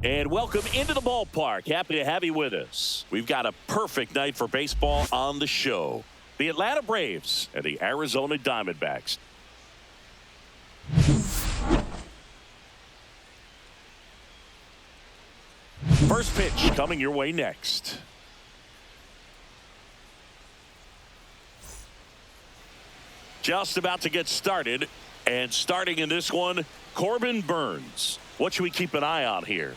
And welcome into the ballpark. Happy to have you with us. We've got a perfect night for baseball on the show. The Atlanta Braves and the Arizona Diamondbacks. First pitch coming your way next. Just about to get started. And starting in this one, Corbin Burnes. What should we keep an eye on here?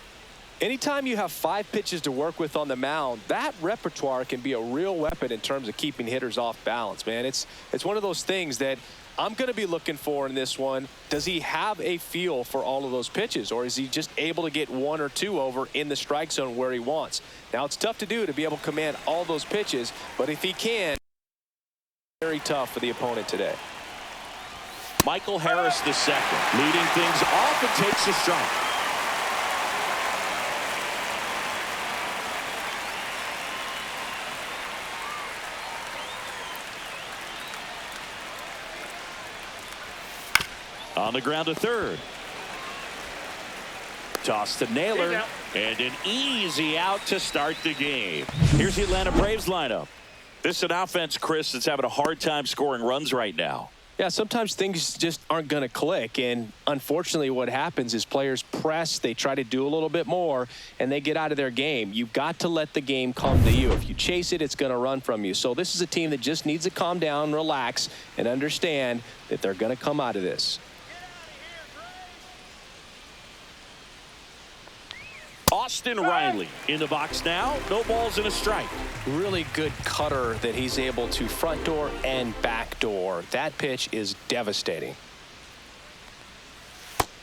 Anytime you have 5 pitches to work with on the mound, that repertoire can be a real weapon in terms of keeping hitters off balance, man. It's one of those things that I'm going to be looking for in this one. Does he have a feel for all of those pitches, or is he just able to get 1 or 2 over in the strike zone where he wants? Now, it's tough to do to be able to command all those pitches, but if he can, very tough for the opponent today. Michael Harris the second, leading things off and takes a strike. On the ground to third. Toss to Naylor. And an easy out to start the game. Here's the Atlanta Braves lineup. This is an offense, Chris, that's having a hard time scoring runs right now. Yeah, sometimes things just aren't going to click, and unfortunately what happens is players press, they try to do a little bit more, and they get out of their game. You've got to let the game come to you. If you chase it, it's going to run from you. So this is a team that just needs to calm down, relax, and understand that they're going to come out of this. Austin Riley in the box now. No balls and a strike. Really good cutter that he's able to front door and back door. That pitch is devastating.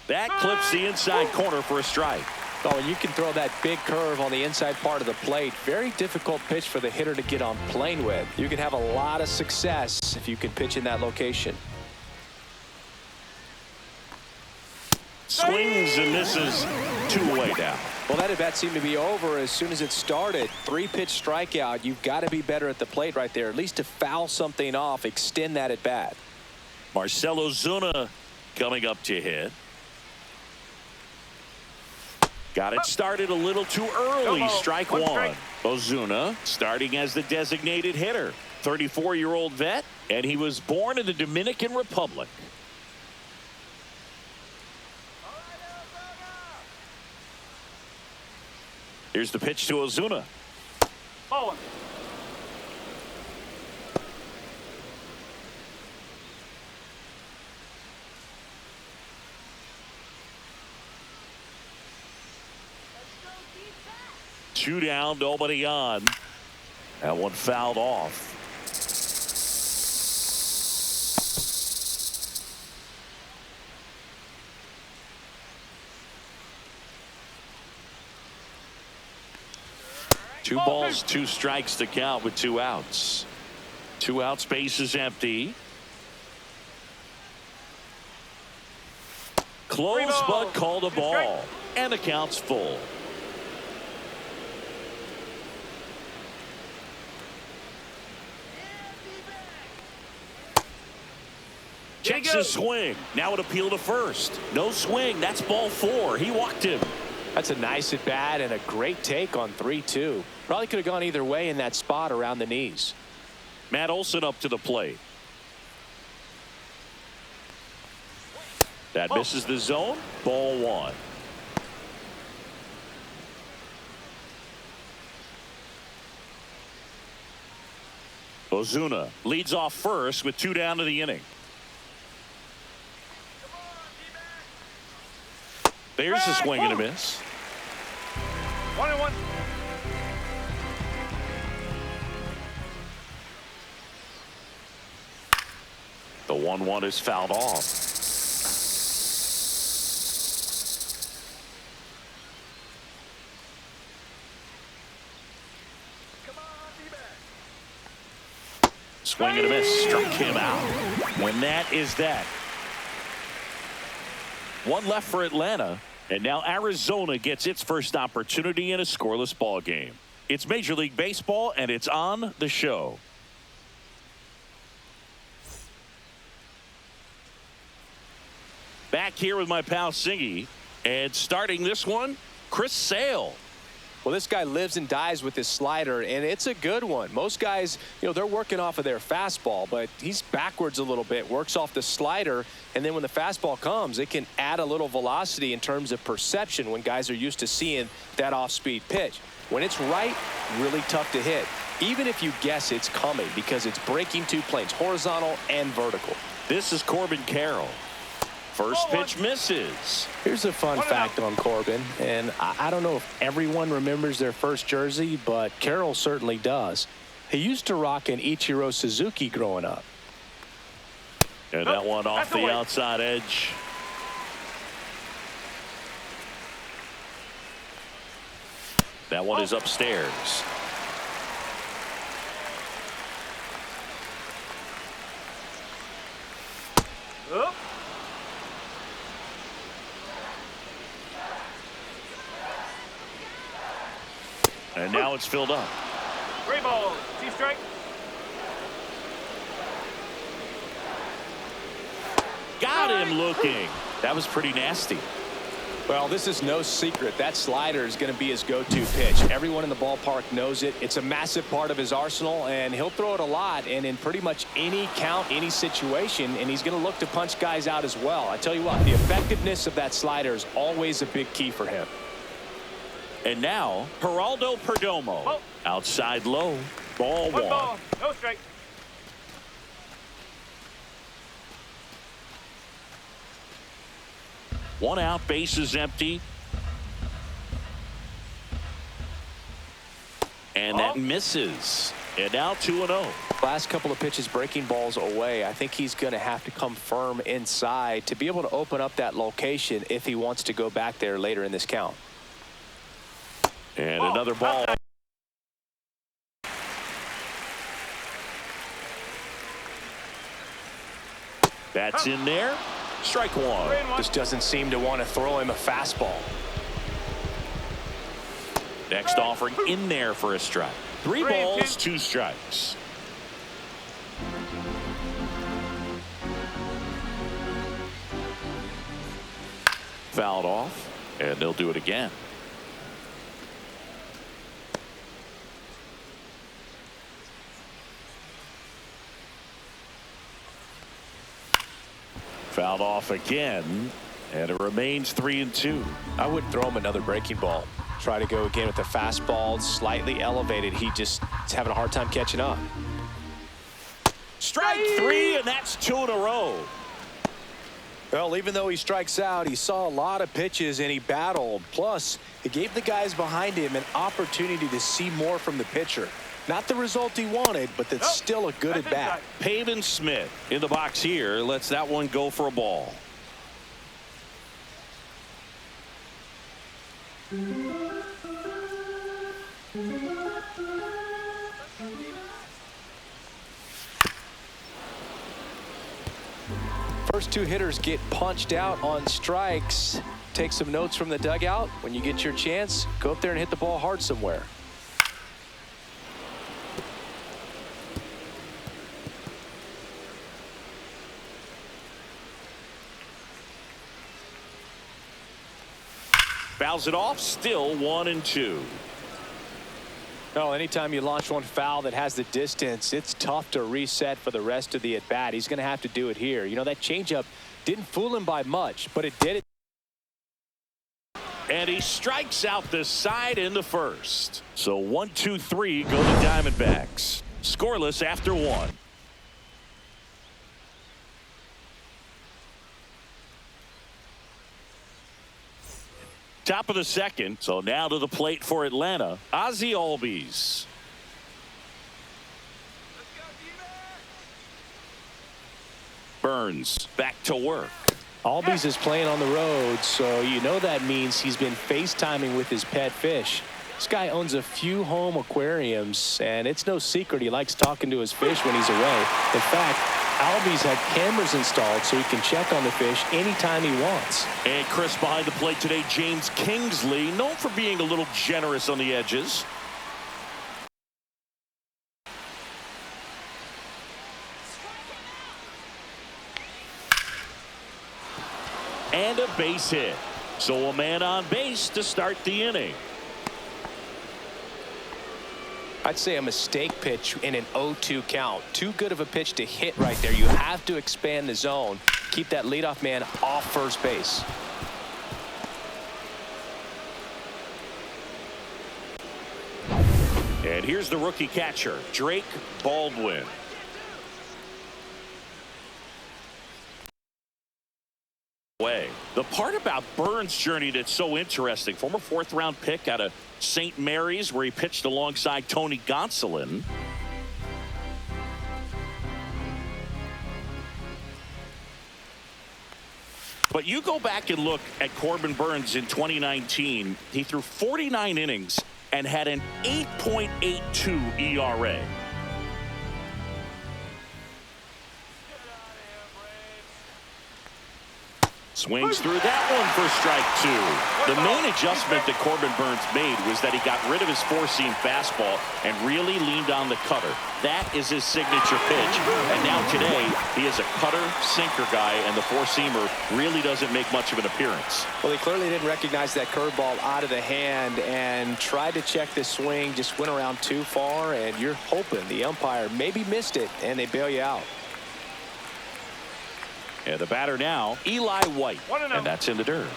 That clips the inside corner for a strike. Oh, and you can throw that big curve on the inside part of the plate. Very difficult pitch for the hitter to get on plane with. You can have a lot of success if you can pitch in that location. Swings and misses, 2 away down. Well, that at bat seemed to be over as soon as it started. 3-pitch strikeout. You've got to be better at the plate right there, at least to foul something off, extend that at bat. Marcell Ozuna coming up to hit. Got it started a little too early. Strike 1. Ozuna starting as the designated hitter. 34-year-old vet, and he was born in the Dominican Republic. Here's the pitch to Ozuna. Oh. Two down, nobody on. That one fouled off. Two balls, 2 strikes to count with 2 outs. 2 outs, base is empty. Close, but called a ball. And the count's full. Checks his swing. Now an appeal to first. No swing. That's ball 4. He walked him. That's a nice at bat and a great take on 3-2. Probably could have gone either way in that spot around the knees. Matt Olson up to the plate. That misses the zone. Ball 1. Ozuna leads off first with 2 down to the inning. There's a swing and a miss. 1-1. The 1-1 is fouled off. Swing and a miss. Struck him out. And that is that. 1 left for Atlanta. And now Arizona gets its first opportunity in a scoreless ball game. It's Major League Baseball, and it's on the show. Back here with my pal Singy, and starting this one, Chris Sale. Well, this guy lives and dies with his slider, and it's a good one. Most guys, they're working off of their fastball, but he's backwards a little bit, works off the slider, and then when the fastball comes, it can add a little velocity in terms of perception when guys are used to seeing that off-speed pitch. When it's right, really tough to hit, even if you guess it's coming, because it's breaking two planes, horizontal and vertical. This is Corbin Carroll. First pitch misses. Here's a fun fact on Corbin, and I don't know if everyone remembers their first jersey, but Carroll certainly does. He used to rock an Ichiro Suzuki growing up. And that one off the outside edge. That one is upstairs. And now it's filled up. 3 balls. 2 strike. Got him looking. That was pretty nasty. Well, this is no secret. That slider is going to be his go-to pitch. Everyone in the ballpark knows it. It's a massive part of his arsenal, and he'll throw it a lot and in pretty much any count, any situation, and he's going to look to punch guys out as well. I tell you what, the effectiveness of that slider is always a big key for him. And now, Geraldo Perdomo. Oh. Outside low. Ball 1 one. ball. No strike. One out, bases empty. And that misses. And now 2-0. Last couple of pitches breaking balls away. I think he's going to have to come firm inside to be able to open up that location if he wants to go back there later in this count. And another ball. That's in there. Strike one. Just doesn't seem to want to throw him a fastball. Next offering in there for a strike. 3 balls, 2 strikes. Fouled off, and they'll do it again. Fouled off again, and it remains 3-2. I wouldn't throw him another breaking ball. Try to go again with the fastball, slightly elevated. He just is having a hard time catching up. Strike 3, and that's 2 in a row. Well, even though he strikes out, he saw a lot of pitches and he battled. Plus, it gave the guys behind him an opportunity to see more from the pitcher. Not the result he wanted, but that's still a good at bat. Pavin Smith in the box here lets that one go for a ball. First 2 hitters get punched out on strikes. Take some notes from the dugout. When you get your chance, go up there and hit the ball hard somewhere. Fouls it off, still 1-2. No, anytime you launch one foul that has the distance, it's tough to reset for the rest of the at-bat. He's going to have to do it here. That changeup didn't fool him by much, but it did it. And he strikes out the side in the first. So 1-2-3 go the Diamondbacks. Scoreless after 1. Top of the second, so now to the plate for Atlanta, Ozzie Albies. Burns back to work. Albies is playing on the road, so that means he's been FaceTiming with his pet fish. This guy owns a few home aquariums, and it's no secret he likes talking to his fish when he's away. In fact, Albies had cameras installed so he can check on the fish anytime he wants. And Chris behind the plate today, James Kingsley, known for being a little generous on the edges. And a base hit. So a man on base to start the inning. I'd say a mistake pitch in an 0-2 count. Too good of a pitch to hit right there. You have to expand the zone. Keep that leadoff man off first base. And here's the rookie catcher, Drake Baldwin. The part about Burns' journey that's so interesting, former fourth-round pick out of St. Mary's, where he pitched alongside Tony Gonsolin. But you go back and look at Corbin Burns in 2019. He threw 49 innings and had an 8.82 ERA. Swings through that one for strike two. The main adjustment that Corbin Burns made was that he got rid of his four-seam fastball and really leaned on the cutter. That is his signature pitch. And now today, he is a cutter sinker guy, and the four-seamer really doesn't make much of an appearance. Well, he clearly didn't recognize that curveball out of the hand and tried to check the swing, just went around too far, and you're hoping the umpire maybe missed it, and they bail you out. And the batter now, Eli White. And that's in the dirt.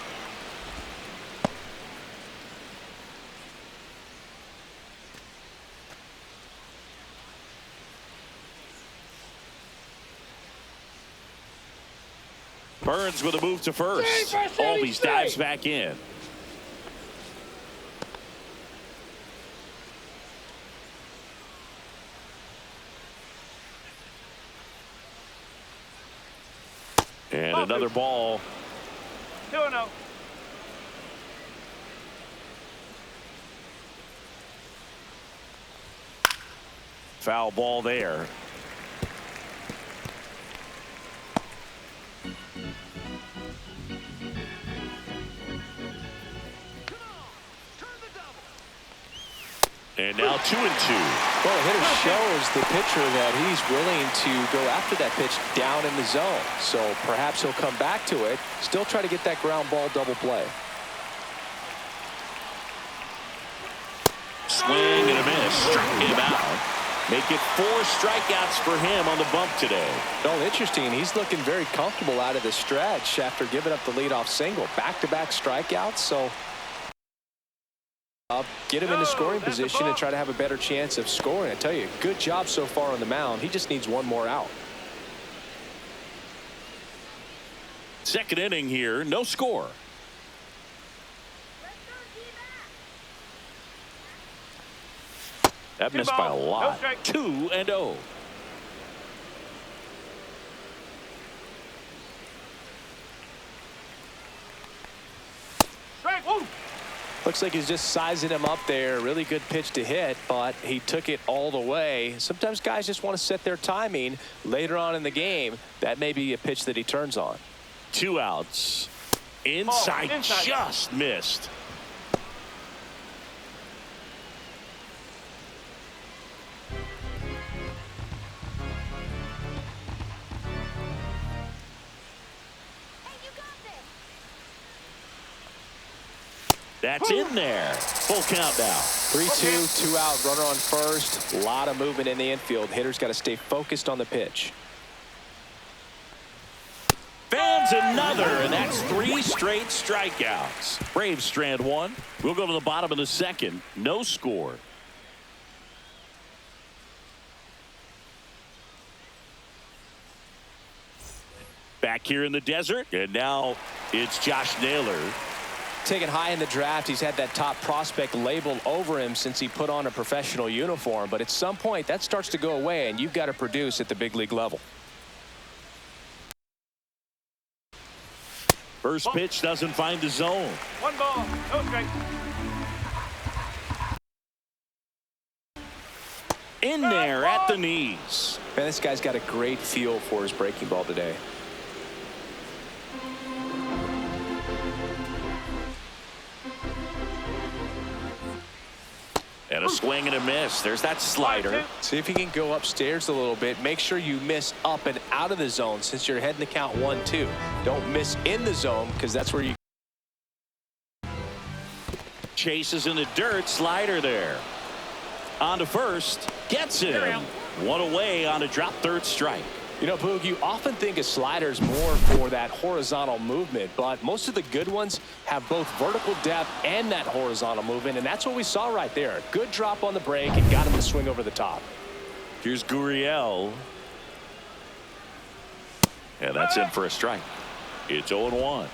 Burns with a move to first. Always dives back in. And another ball. 2-0. Foul ball there. And now 2-2. Well, the hitter shows the pitcher that he's willing to go after that pitch down in the zone. So perhaps he'll come back to it, still try to get that ground ball double play. Swing and a miss. Struck him out. Make it 4 strikeouts for him on the bump today. Well, interesting. He's looking very comfortable out of the stretch after giving up the leadoff single. Back-to-back strikeouts. So get him into scoring position and try to have a better chance of scoring. I tell you, good job so far on the mound. He just needs one more out. Second inning here, no score. That missed by a lot. 2-0. Looks like he's just sizing him up there. Really good pitch to hit, but he took it all the way. Sometimes guys just want to set their timing later on in the game. That may be a pitch that he turns on. 2 outs. Inside. Just missed. That's in there. Full count now. 3-2, 2 out, runner on first. A lot of movement in the infield. Hitter's got to stay focused on the pitch. Fans another, and that's 3 straight strikeouts. Braves strand 1. We'll go to the bottom of the second. No score. Back here in the desert, and now it's Josh Naylor. Taken high in the draft, he's had that top prospect label over him since he put on a professional uniform. But at some point, that starts to go away, and you've got to produce at the big league level. First pitch doesn't find the zone. 1 ball, no strike. In there at the knees. Man, this guy's got a great feel for his breaking ball today. And a swing and a miss. There's that slider. See if you can go upstairs a little bit. Make sure you miss up and out of the zone since you're heading to count 1-2. Don't miss in the zone because that's where you Chase is in the dirt. Slider there. On to first. Gets him. One away on a drop third strike. You know, Boog, you often think a slider's more for that horizontal movement, but most of the good ones have both vertical depth and that horizontal movement, and that's what we saw right there. Good drop on the break and got him to swing over the top. Here's Gurriel. And that's in for a strike. It's 0-1.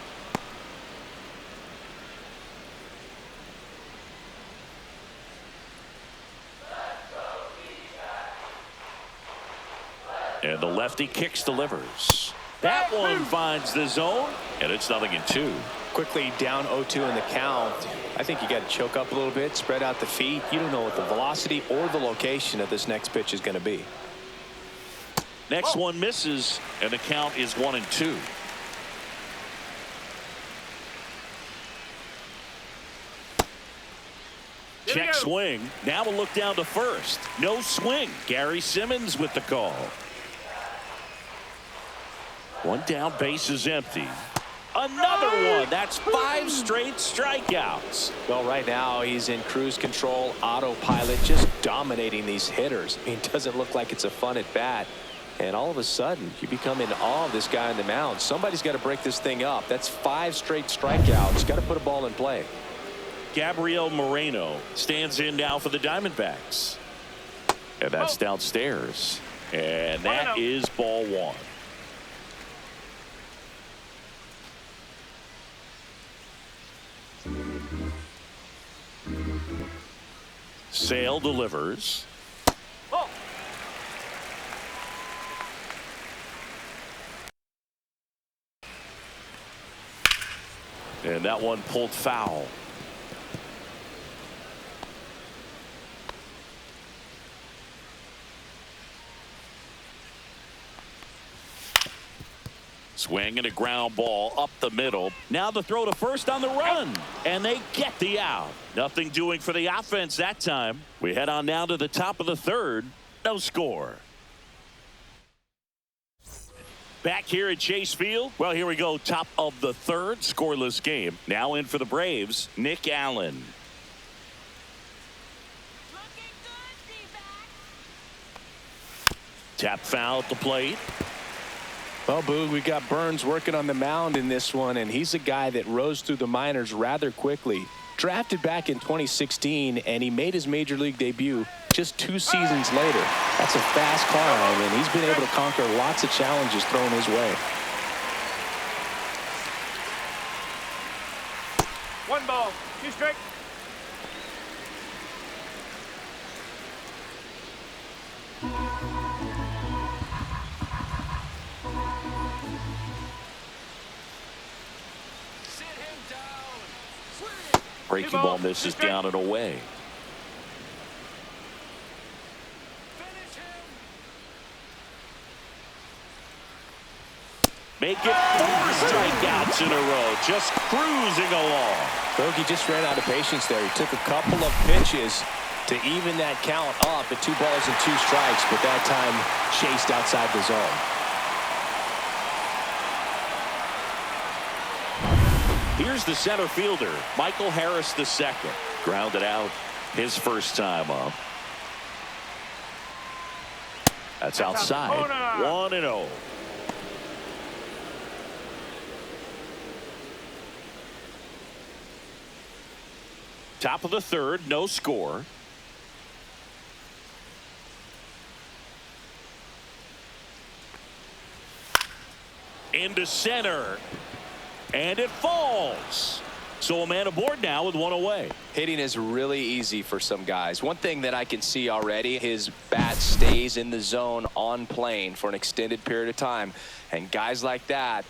And the lefty kicks, delivers. That one finds the zone, and it's 0-2. Quickly down 0-2 in the count. I think you got to choke up a little bit, spread out the feet. You don't know what the velocity or the location of this next pitch is going to be. Next one misses, and the count is 1-2. Check swing. Now a look down to first. No swing. Gary Simmons with the call. One down, base is empty. Another one. That's 5 straight strikeouts. Well, right now he's in cruise control, autopilot, just dominating these hitters. I mean, it doesn't look like it's a fun at bat. And all of a sudden, you become in awe of this guy on the mound. Somebody's got to break this thing up. That's 5 straight strikeouts. Got to put a ball in play. Gabriel Moreno stands in now for the Diamondbacks. And that's downstairs. And that is ball 1. Sale delivers. And that one pulled foul. Swing and a ground ball up the middle. Now the throw to first on the run. And they get the out. Nothing doing for the offense that time. We head on now to the top of the third. No score. Back here at Chase Field. Well, here we go. Top of the third. Scoreless game. Now in for the Braves. Nick Allen. Tap foul at the plate. Well, Boog, we got Burns working on the mound in this one, and he's a guy that rose through the minors rather quickly. Drafted back in 2016, and he made his major league debut just 2 seasons later. That's a fast climb, and he's been able to conquer lots of challenges thrown his way. 1 ball, 2 strikes. Breaking ball misses down and away. Make it 4 strikeouts in a row. Just cruising along. Bogey just ran out of patience there. He took a couple of pitches to even that count up at 2 balls and 2 strikes, but that time chased outside the zone. Here's the center fielder, Michael Harris II. Grounded out his first time up. That's outside. 1-0. Top of the third, no score. Into center. And it falls. So a man aboard now with 1 away. Hitting is really easy for some guys. One thing that I can see already, his bat stays in the zone on plane for an extended period of time. And guys like that,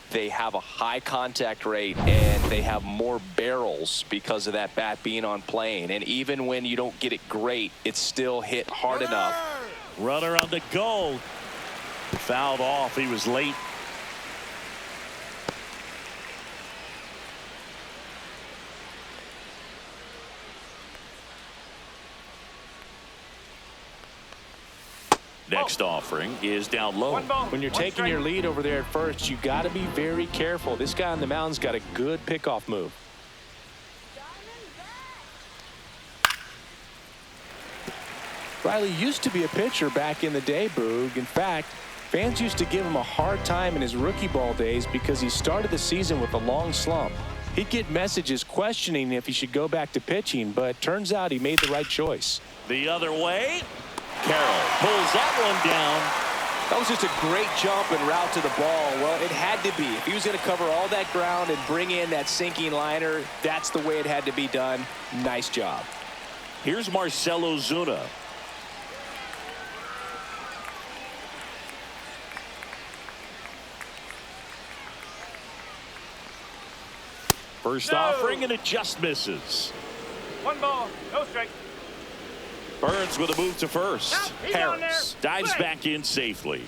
they have a high contact rate and they have more barrels because of that bat being on plane. And even when you don't get it great, it's still hit hard enough. Runner on the go. Fouled off. He was late. Next offering is down low. When you're taking your lead over there at first, you got to be very careful. This guy on the mound's got a good pickoff move. Riley used to be a pitcher back in the day, Boog. In fact, fans used to give him a hard time in his rookie ball days because he started the season with a long slump. He'd get messages questioning if he should go back to pitching, but turns out he made the right choice. The other way. Carroll pulls that one down. That was just a great jump and route to the ball. Well, it had to be. If he was going to cover all that ground and bring in that sinking liner, that's the way it had to be done. Nice job. Here's Marcell Ozuna. First offering, and it just misses. 1 ball, no strike. Burns with a move to first. He's on Harris there. dives Play. back in safely.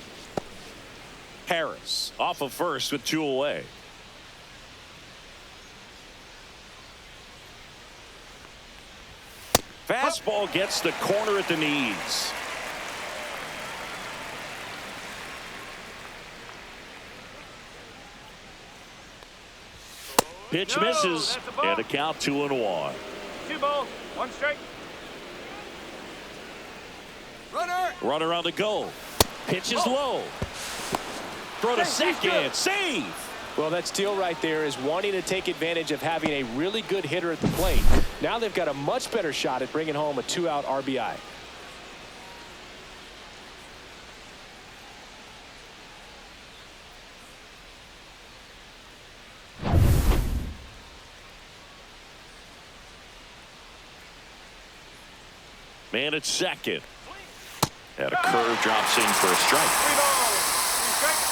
Harris off of first with 2 away. Fastball gets the corner at the knees. Pitch No, misses, that's a ball. and a count 2-1. 2 balls, 1 strike. Runner on the go. Pitch is low. Throw to Hey, he's second. good. Save. Well, that steal right there is wanting to take advantage of having a really good hitter at the plate. Now they've got a much better shot at bringing home a 2-out RBI. Man at second. And a curve drops in for a strike. 3 balls, 3 strikes.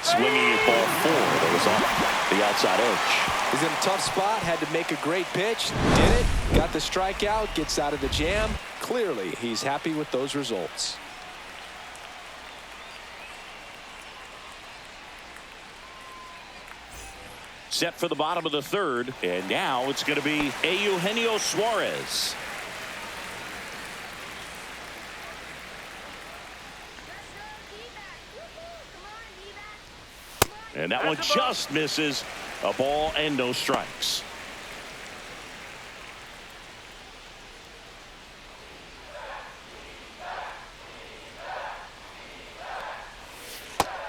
Swinging at ball 4 that was off the outside edge. He's in a tough spot, had to make a great pitch, did it, got the strikeout, gets out of the jam. Clearly, he's happy with those results. Set for the bottom of the 3rd, and now it's going to be Eugenio Suarez. And that one just misses. A ball and no strikes.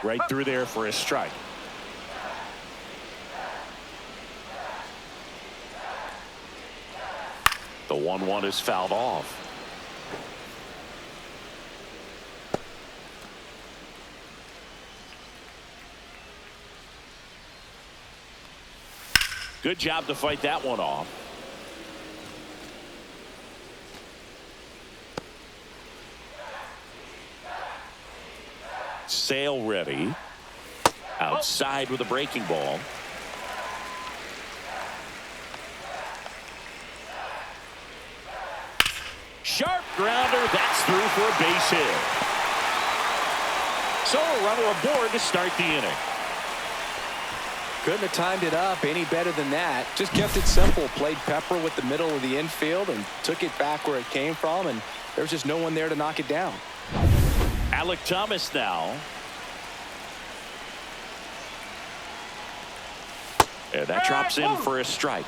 Right through there for a strike. The 1-1 is fouled off. Good job to fight that one off. Sale ready. Outside with a breaking ball. Sharp grounder. That's through for a base hit. So a runner aboard to start the inning. Couldn't have timed it up any better than that. Just kept it simple. Played pepper with the middle of the infield and took it back where it came from, and there was just no one there to knock it down. Alec Thomas now. And that drops in for a strike.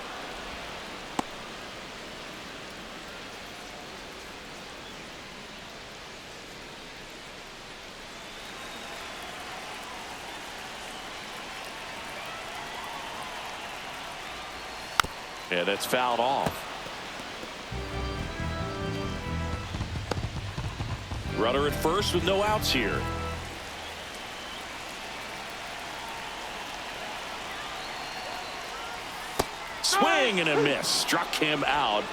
And it's fouled off. Runner at first with no outs here. Swing and a miss. Struck him out.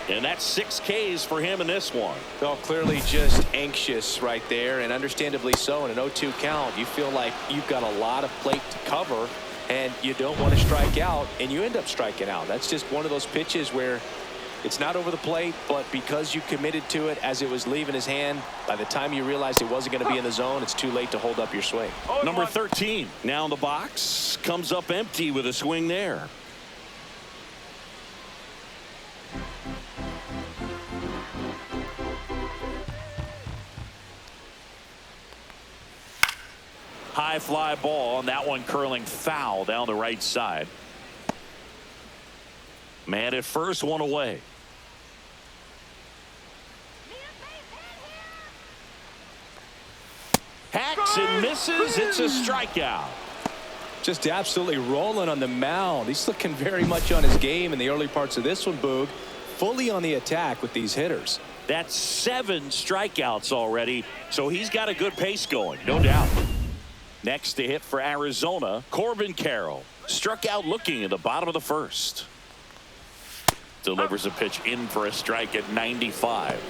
And that's 6 Ks for him in this one. Well, clearly just anxious right there, and understandably so. In an 0-2 count, you feel like you've got a lot of plate to cover, and you don't want to strike out, and you end up striking out. That's just one of those pitches where it's not over the plate, but because you committed to it as it was leaving his hand, by the time you realized it wasn't going to be in the zone, it's too late to hold up your swing. Number 13 now in the box, comes up empty with a swing there. High fly ball, and that one curling foul down the right side. Man at first, one away. Hacks and misses. It's a strikeout. Just absolutely rolling on the mound. He's looking very much on his game in the early parts of this one, Boog. Fully on the attack with these hitters. That's 7 strikeouts already, so he's got a good pace going, no doubt. Next to hit for Arizona, Corbin Carroll. Struck out looking in the bottom of the first. Delivers a pitch in for a strike at 95.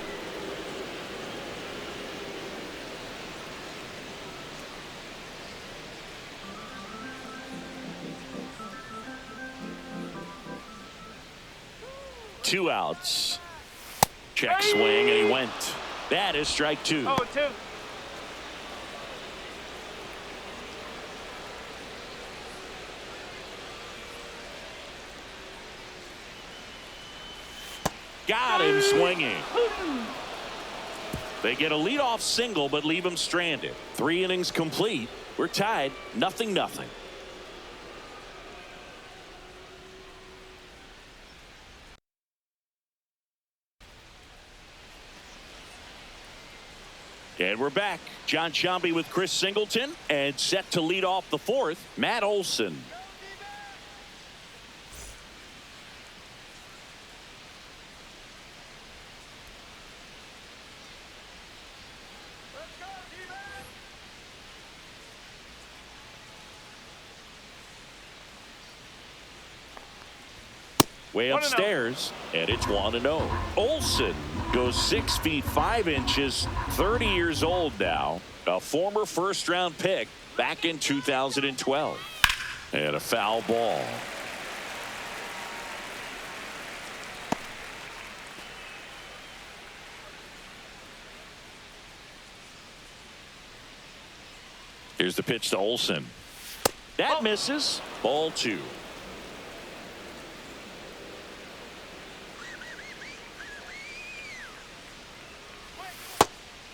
Two outs. Check swing, and he went. That is strike 2. 0-2. Got him swinging. They get a leadoff single, but leave him stranded. 3 innings complete. We're tied, 0-0. And we're back. John Sciambi with Chris Singleton, and set to lead off the 4th, Matt Olson. Way upstairs, and it's 1-0. Olson goes 6 feet 5 inches, 30 years old now. A former first-round pick back in 2012. And a foul ball. Here's the pitch to Olson. That misses. Ball 2.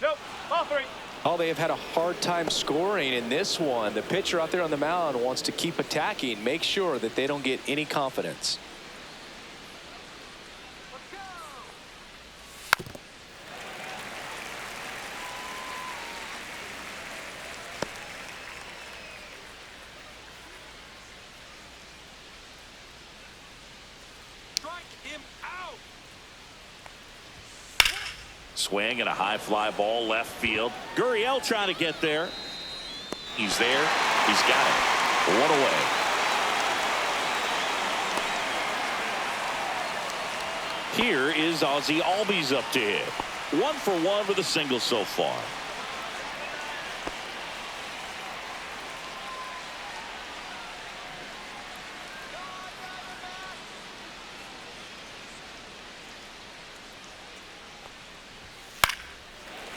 Nope. Ball 3. Oh, they have had a hard time scoring in this one. The pitcher out there on the mound wants to keep attacking, make sure that they don't get any confidence. Swing and a high fly ball left field. Gurriel trying to get there. He's there. He's got it. 1 away. Here is Ozzie Albies up to hit. 1 for 1 with a single so far.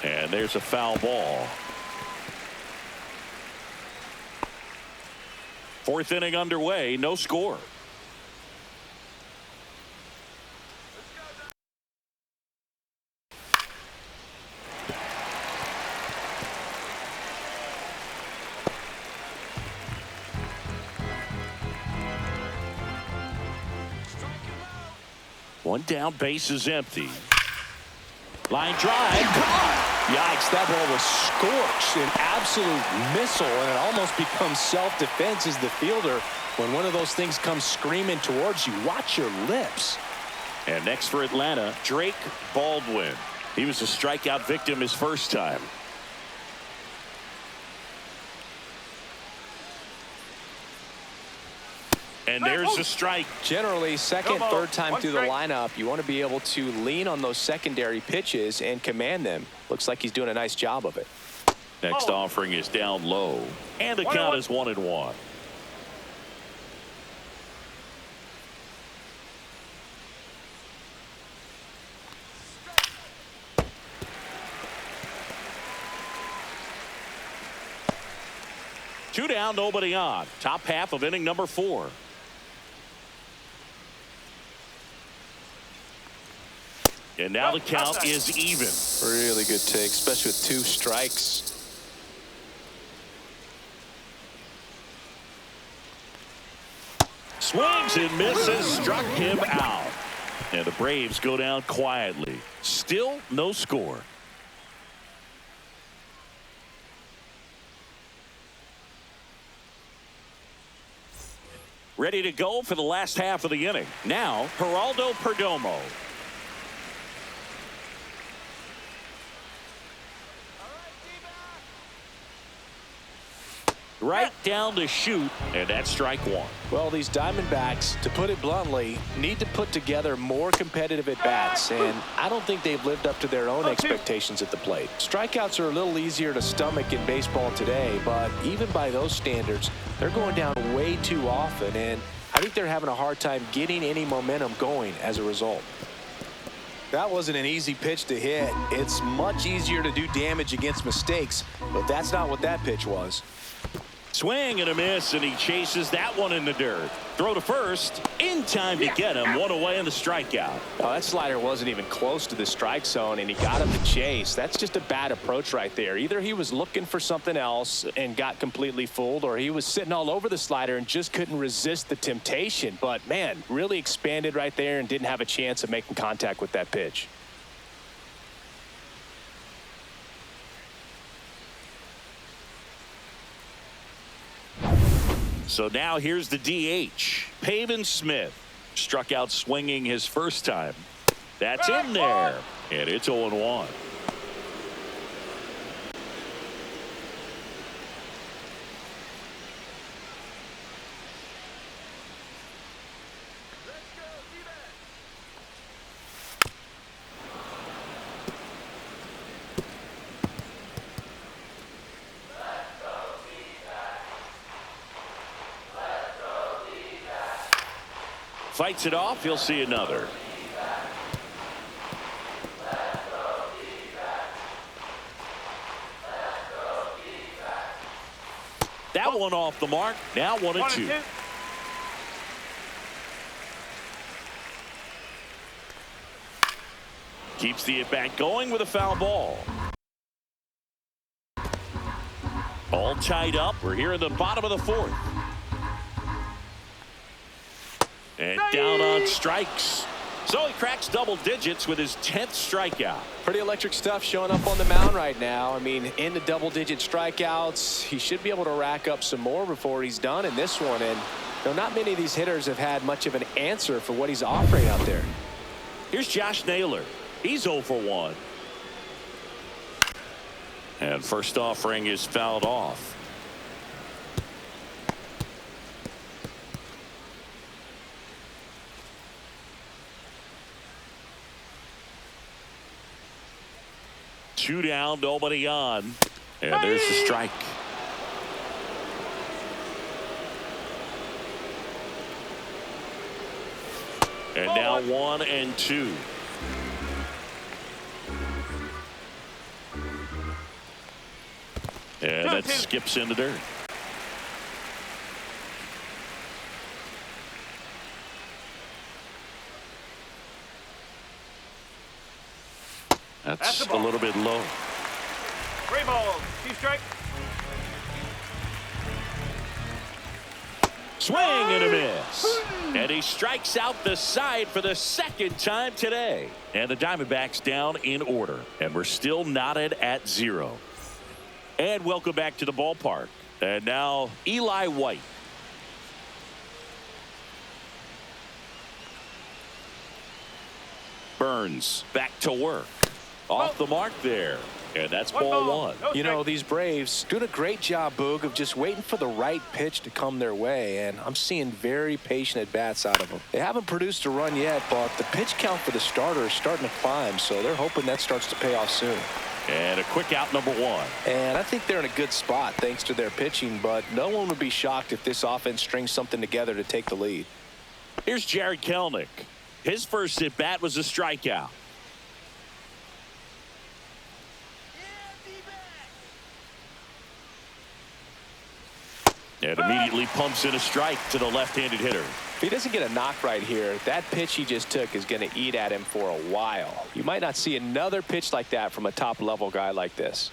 And there's a foul ball. 4th inning underway, no score. One down, base is empty. Line drive. Yikes, that ball was scorched, an absolute missile, and it almost becomes self-defense as the fielder. When one of those things comes screaming towards you, watch your lips. And next for Atlanta, Drake Baldwin. He was a strikeout victim his first time. And there's a strike. Generally, second, third time through the lineup, you want to be able to lean on those secondary pitches and command them. Looks like he's doing a nice job of it. Next offering is down low. And the count is 1-1. Two down, nobody on. Top half of inning number 4. And now the count is even. Really good take, especially with 2 strikes. Swings and misses, struck him out. And the Braves go down quietly. Still no score. Ready to go for the last half of the inning. Now, Geraldo Perdomo. Right down to shoot, and that's strike one. Well, these Diamondbacks, to put it bluntly, need to put together more competitive at-bats, and I don't think they've lived up to their own expectations at the plate. Strikeouts are a little easier to stomach in baseball today, but even by those standards, they're going down way too often, and I think they're having a hard time getting any momentum going as a result. That wasn't an easy pitch to hit. It's much easier to do damage against mistakes, but that's not what that pitch was. Swing and a miss, and he chases that one in the dirt. Throw to first, in time to get him. One away in the strikeout. Oh, that slider wasn't even close to the strike zone, and he got him to chase. That's just a bad approach right there. Either he was looking for something else and got completely fooled, or he was sitting all over the slider and just couldn't resist the temptation. But, man, really expanded right there and didn't have a chance of making contact with that pitch. So now here's the DH. Pavin Smith struck out swinging his first time. That's in there, and it's 0-1. Fights it off. He'll see another. That one off the mark. Now 1-2. Keeps the at-bat going with a foul ball. All tied up. We're here in the bottom of the fourth. And down on strikes. So he cracks double digits with his 10th strikeout. Pretty electric stuff showing up on the mound right now. I mean, in the double-digit strikeouts, he should be able to rack up some more before he's done in this one. And not many of these hitters have had much of an answer for what he's offering out there. Here's Josh Naylor. He's 0 for 1. And first offering is fouled off. Two down, nobody on. And there's the strike. And now 1-2. And that skips in the dirt. That's a little bit low. 3 balls, 2 strikes. Swing and a miss. And he strikes out the side for the second time today. And the Diamondbacks down in order. And we're still knotted at 0. And welcome back to the ballpark. And now Eli White. Burns back to work. Off the mark there. And that's ball 1. You know, these Braves doing a great job, Boog, of just waiting for the right pitch to come their way. And I'm seeing very patient at-bats out of them. They haven't produced a run yet, but the pitch count for the starter is starting to climb. So they're hoping that starts to pay off soon. And a quick out, number 1. And I think they're in a good spot thanks to their pitching. But no one would be shocked if this offense strings something together to take the lead. Here's Jared Kelenic. His first at-bat was a strikeout. And immediately pumps in a strike to the left-handed hitter. If he doesn't get a knock right here, that pitch he just took is going to eat at him for a while. You might not see another pitch like that from a top-level guy like this.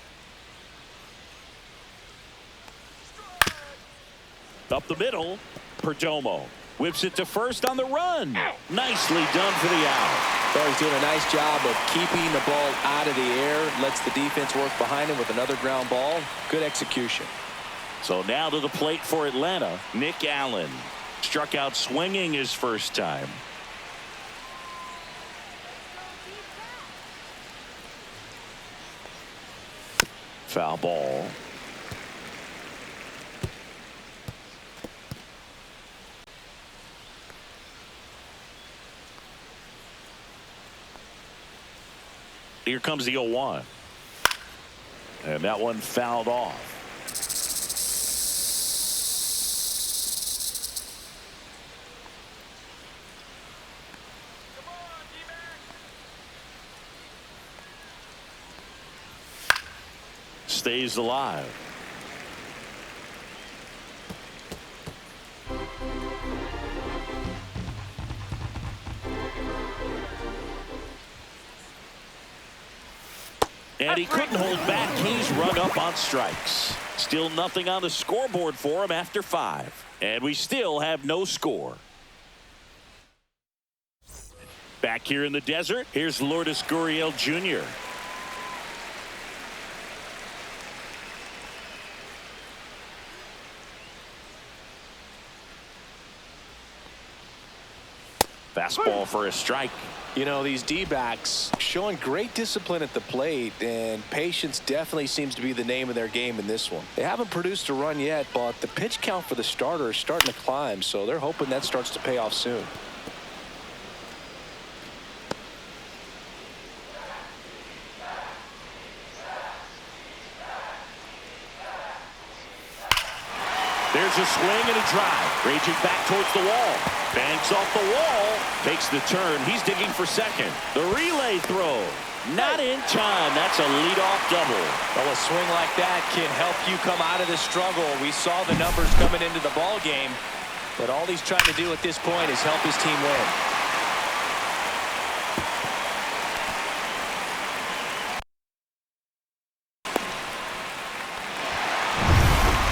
Up the middle, Perdomo. Whips it to first on the run. Nicely done for the out. So he's doing a nice job of keeping the ball out of the air. Lets the defense work behind him with another ground ball. Good execution. So now to the plate for Atlanta, Nick Allen. Struck out swinging his first time. Foul ball. Here comes the 0-1. And that one fouled off. Stays alive. And he couldn't hold back. He's rung up on strikes. Still nothing on the scoreboard for him after 5. And we still have no score. Back here in the desert, here's Lourdes Gurriel Jr. Fastball for a strike. You know, these D-backs showing great discipline at the plate, and patience definitely seems to be the name of their game in this one. They haven't produced a run yet, but the pitch count for the starter is starting to climb, so they're hoping that starts to pay off soon. There's a swing and a drive. Raging back towards the wall. Banks off the wall. Takes the turn. He's digging for second. The relay throw. Not in time. That's a leadoff double. Well, a swing like that can help you come out of the struggle. We saw the numbers coming into the ball game, but all he's trying to do at this point is help his team win.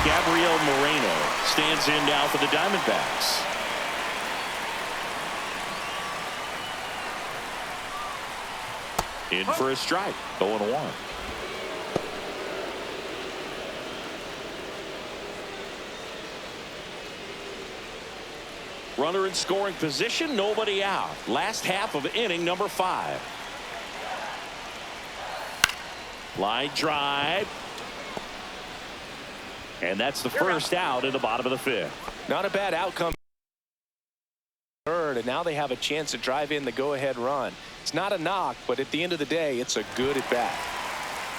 Gabriel Moreno stands in now for the Diamondbacks. In for a strike. 0-1. Runner in scoring position, nobody out. Last half of inning number 5. Line drive. And that's the first out in the bottom of the 5th. Not a bad outcome. And now they have a chance to drive in the go-ahead run. It's not a knock, but at the end of the day, it's a good at bat.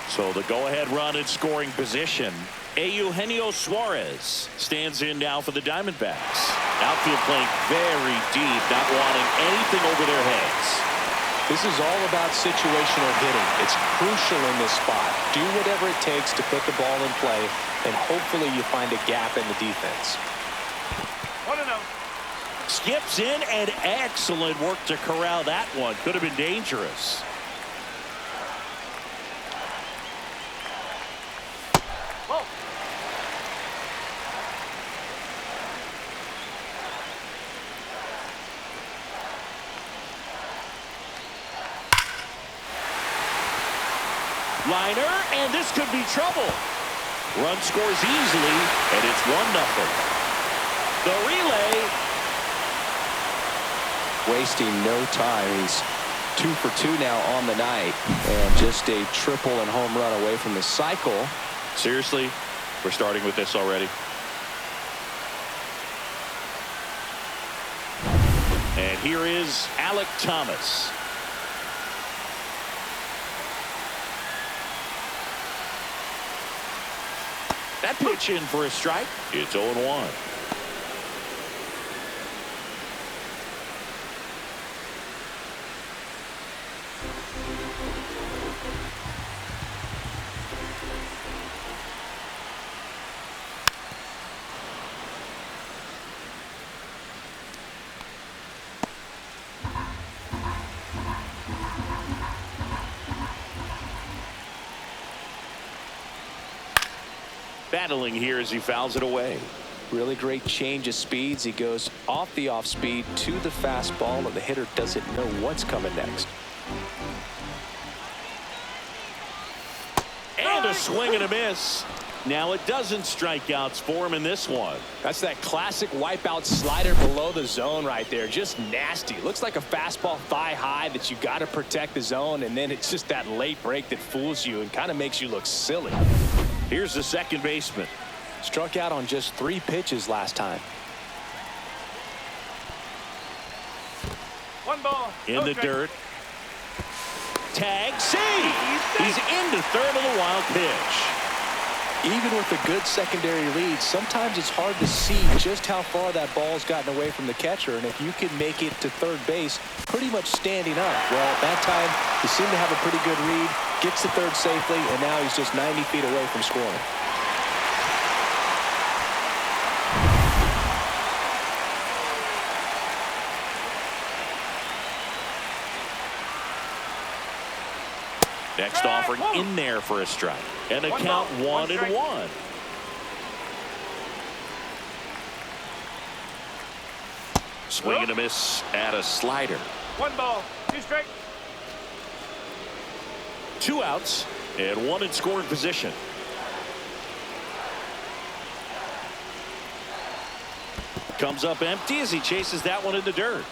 So the go-ahead run in scoring position. Eugenio Suarez stands in now for the Diamondbacks. Outfield playing very deep, not wanting anything over their heads. This is all about situational hitting. It's crucial in this spot. Do whatever it takes to put the ball in play, and hopefully you find a gap in the defense. 1-0. Skips in, and excellent work to corral that one. Could have been dangerous. Whoa. Liner, and this could be trouble. Run scores easily, and it's 1-0. The relay. Wasting no time. He's 2 for 2 now on the night, and just a triple and home run away from the cycle. Seriously, we're starting with this already. And here is Alek Thomas. That pitch in for a strike. It's 0-1. Battling here as he fouls it away. Really great change of speeds. He goes off the off speed to the fastball, and the hitter doesn't know what's coming next. And a swing and a miss. Now a dozen strikeouts for him in this one. That's that classic wipeout slider below the zone right there. Just nasty. Looks like a fastball thigh high that you got to protect the zone, and then it's just that late break that fools you and kind of makes you look silly. Here's the second baseman. Struck out on just 3 pitches last time. 1 ball. In No the strike. dirt. Tag, see! He's into third on the wild pitch. Even with a good secondary lead, sometimes it's hard to see just how far that ball's gotten away from the catcher, and if you can make it to third base pretty much standing up. Well, that time he seemed to have a pretty good read, gets to third safely, and now he's just 90 feet away from scoring. Next offering in there for a strike. And a count 1-1. Swing and a miss at a slider. 1 ball. 2 strike. 2 outs and 1 in scoring position. Comes up empty as he chases that one in the dirt.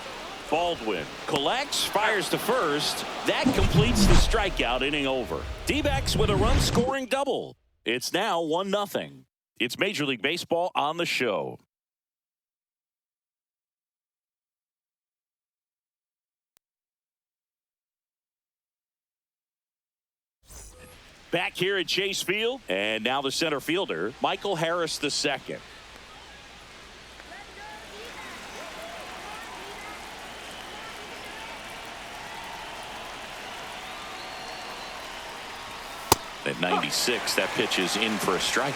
Baldwin collects, fires to first. That completes the strikeout inning over. D-backs with a run-scoring double. It's now 1-0. It's Major League Baseball on the show. Back here at Chase Field, and now the center fielder, Michael Harris II. At 96, that pitch is in for a strike.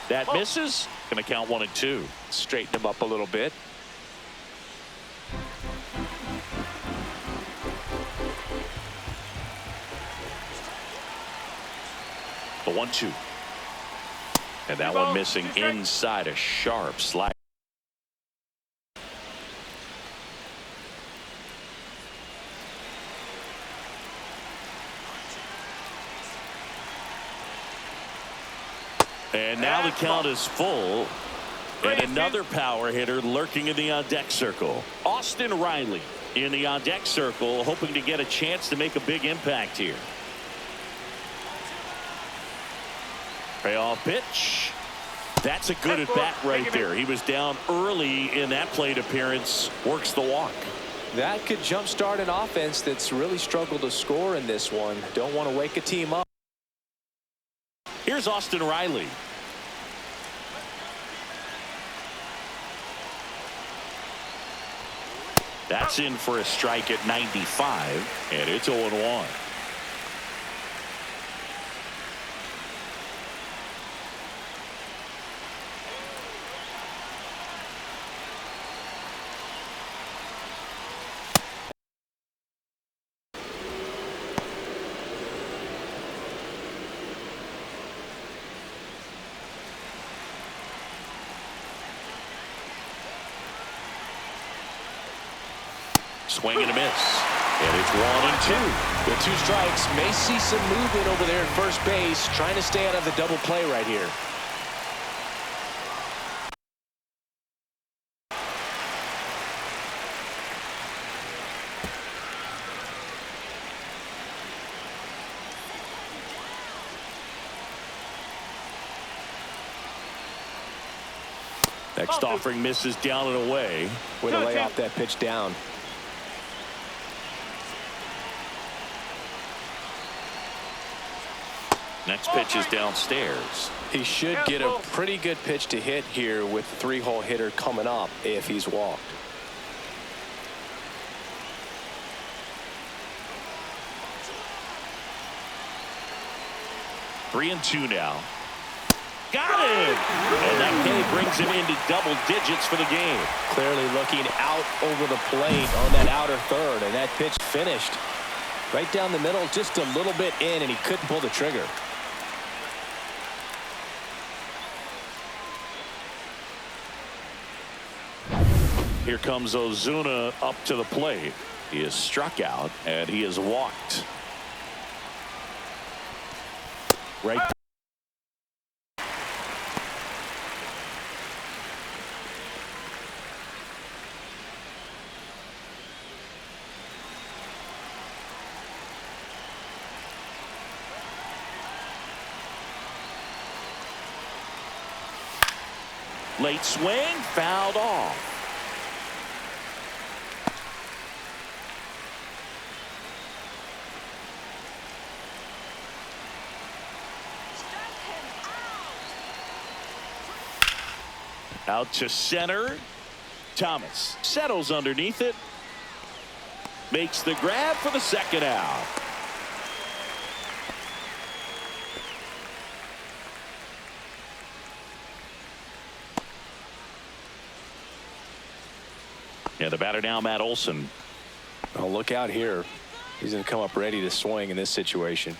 That misses. Going to count 1-2. Straighten him up a little bit. The 1-2. And that one missing inside a sharp slide. And now the count is full. And another power hitter lurking in the on-deck circle. Austin Riley in the on-deck circle, hoping to get a chance to make a big impact here. Payoff pitch. That's a good at-bat right there. He was down early in that plate appearance. Works the walk. That could jumpstart an offense that's really struggled to score in this one. Don't want to wake a team up. Here's Austin Riley. That's in for a strike at 95, and it's 0-1. Swing and a miss. And it's 1-2. With 2 strikes, may see some movement over there at first base, trying to stay out of the double play right here. Next offering misses down and away. Way to lay off that pitch down. Next pitch is downstairs. He should get a pretty good pitch to hit here with the 3-hole hitter coming up if he's walked. 3-2 now. Got it! And that K brings him into double digits for the game. Clearly looking out over the plate on that outer third, and that pitch finished right down the middle, just a little bit in, and he couldn't pull the trigger. Here comes Ozuna up to the plate. He is struck out, and he is walked. Right. Late swing, fouled off. Out to center. Thomas settles underneath it. Makes the grab for the second out. Yeah, the batter now, Matt Olson. Oh, look out here. He's going to come up ready to swing in this situation.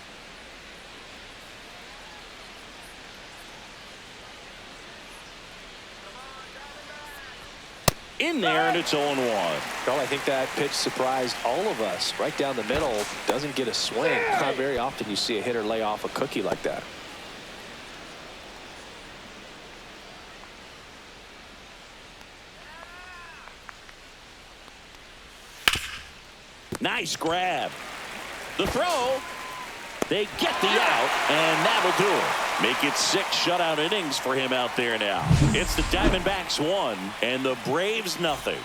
In there, and it's 0-1. Well, I think that pitch surprised all of us. Right down the middle, doesn't get a swing. Not very often you see a hitter lay off a cookie like that. Nice grab. The throw. They get the out, and that'll do it. Make it 6 shutout innings for him out there now. It's the Diamondbacks 1 and the Braves nothing.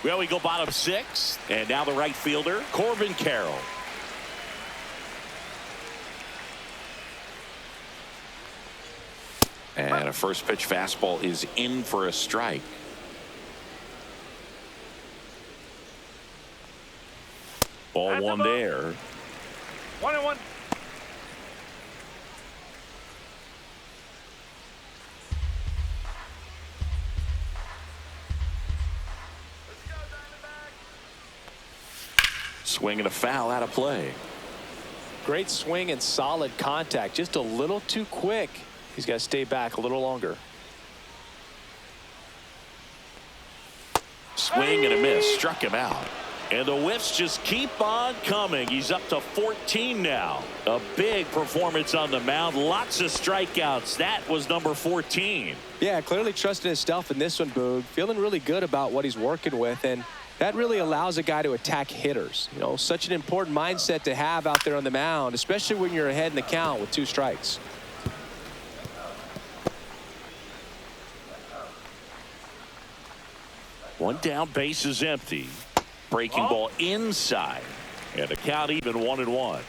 Well, we go bottom 6, and now the right fielder, Corbin Carroll. And a first pitch fastball is in for a strike. Ball one there. 1-1. Swing and a foul out of play. Great swing and solid contact. Just a little too quick. He's got to stay back a little longer. Swing and a miss. Struck him out. And the whiffs just keep on coming. He's up to 14 now. A big performance on the mound. Lots of strikeouts. That was number 14. Yeah, clearly trusting his stuff in this one, Boog. Feeling really good about what he's working with. And that really allows a guy to attack hitters. You know, such an important mindset to have out there on the mound, especially when you're ahead in the count with 2 strikes. One down, base is empty. Breaking ball inside. And the count even 1-1.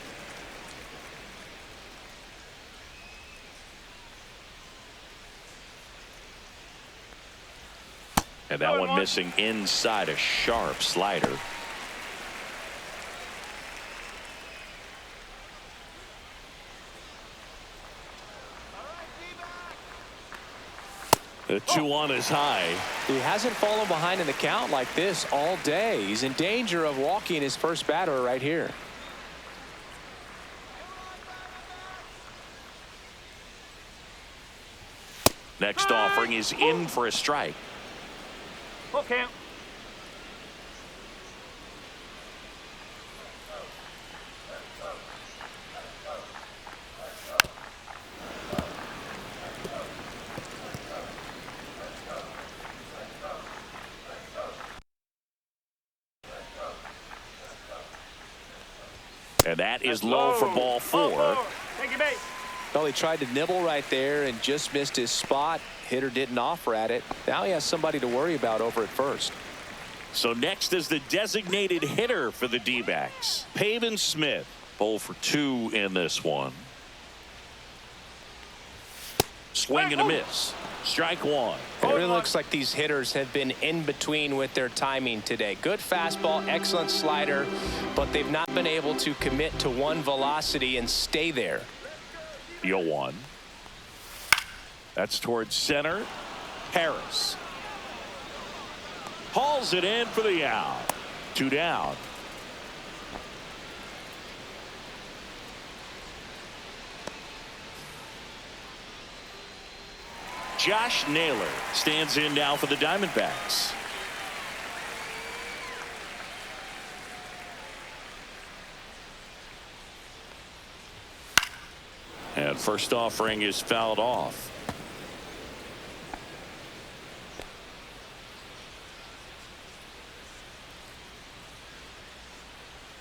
And that one missing inside, a sharp slider. The 2-1 is high. He hasn't fallen behind in the count like this all day. He's in danger of walking his first batter right here. Next offering is in for a strike. Full count. And that is low for ball 4. Take your base. Well, he tried to nibble right there and just missed his spot. Hitter didn't offer at it. Now he has somebody to worry about over at first. So next is the designated hitter for the D-backs, Pavin Smith. 0 for 2 in this one. Swing and a miss. Strike one. And it really looks like these hitters have been in between with their timing today. Good fastball, excellent slider, but they've not been able to commit to one velocity and stay there. 0-1. That's towards center. Harris hauls it in for the out. 2 down. Josh Naylor stands in now for the Diamondbacks. And first offering is fouled off.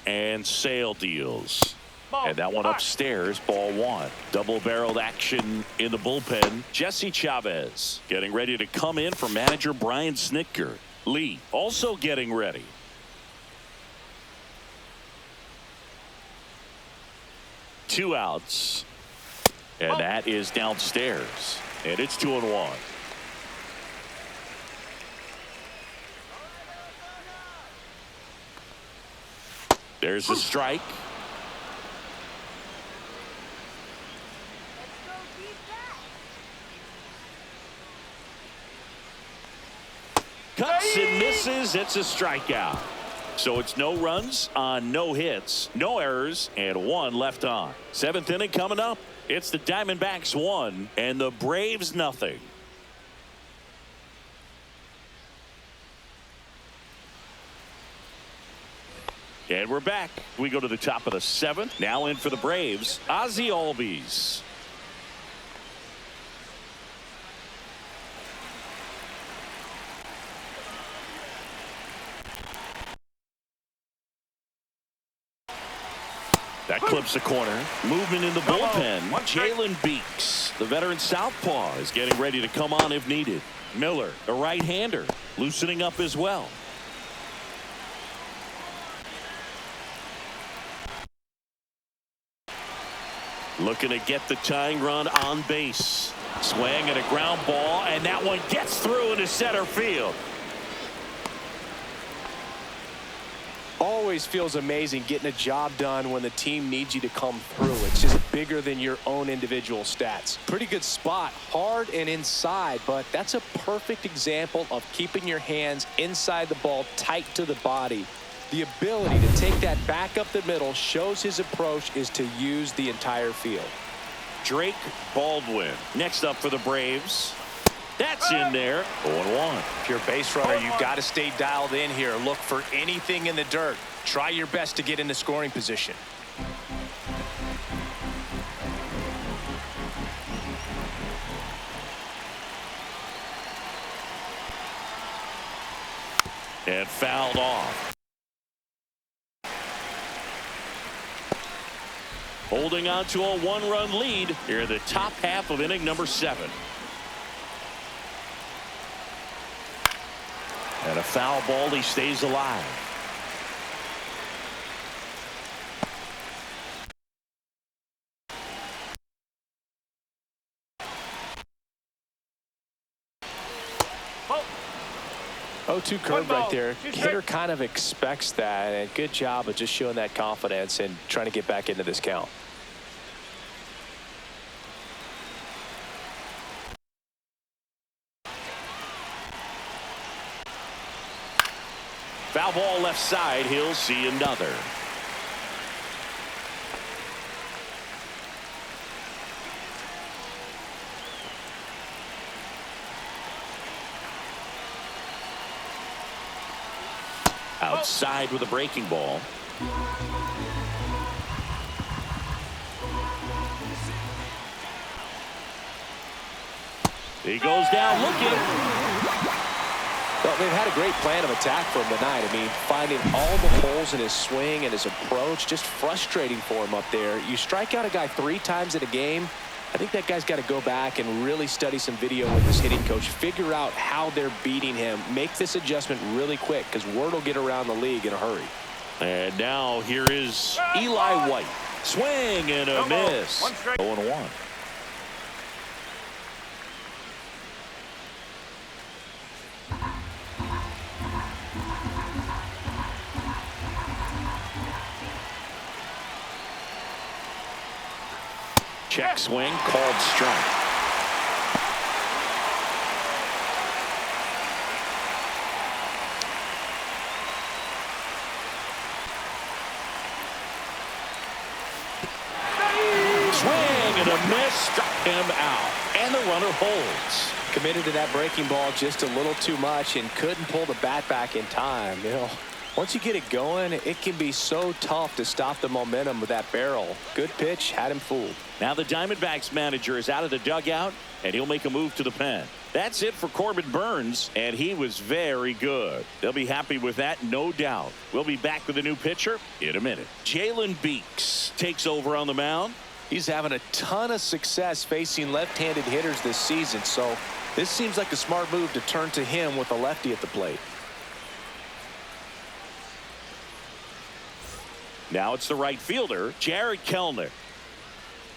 And Sale deals. And that one upstairs, ball one. Double-barreled action in the bullpen. Jesse Chavez getting ready to come in for manager Brian Snitker. Lee also getting ready. Two outs. And that is downstairs. And it's 2-1. There's a strike. Cuts and misses. It's a strikeout. So it's no runs on no hits, no errors, and one left on. Seventh inning coming up. It's the Diamondbacks 1 and the Braves nothing. And we're back. We go to the top of the 7th. Now in for the Braves, Ozzie Albies. That clips the corner. Movement in the bullpen. Jalen Beeks, the veteran southpaw, is getting ready to come on if needed. Miller, a right-hander, loosening up as well. Looking to get the tying run on base. Swing and a ground ball, and that one gets through into center field. Always feels amazing getting a job done when the team needs you to come through. It's just bigger than your own individual stats. Pretty good spot, hard and inside, but that's a perfect example of keeping your hands inside the ball, tight to the body. The ability to take that back up the middle shows his approach is to use the entire field. Drake Baldwin next up for the Braves. That's in there. 0-1. If you're a base runner, you've got to stay dialed in here. Look for anything in the dirt. Try your best to get into scoring position. And fouled off. Holding on to a 1-run lead here in the top half of inning number 7. And a foul ball, he stays alive. Oh. 0-2 curve right there. Hitter kind of expects that, and good job of just showing that confidence and trying to get back into this count. Foul ball left side. He'll see another. Outside with a breaking ball. He goes down looking. Well, they've had a great plan of attack for him tonight. I mean, finding all the holes in his swing and his approach, just frustrating for him up there. You strike out a guy 3 times in a game, I think that guy's got to go back and really study some video with his hitting coach, figure out how they're beating him, make this adjustment really quick, because word will get around the league in a hurry. And now here is Eli White. Swing and a miss. 0-1. Check swing, called strike. Swing and a miss, struck him out, and the runner holds. Committed to that breaking ball just a little too much and couldn't pull the bat back in time. You know, once you get it going, it can be so tough to stop the momentum with that barrel. Good pitch, had him fooled. Now the Diamondbacks manager is out of the dugout, and he'll make a move to the pen. That's it for Corbin Burnes, and he was very good. They'll be happy with that, no doubt. We'll be back with a new pitcher in a minute. Jalen Beeks takes over on the mound. He's having a ton of success facing left-handed hitters this season, so this seems like a smart move to turn to him with a lefty at the plate. Now it's the right fielder, Jared Kellner.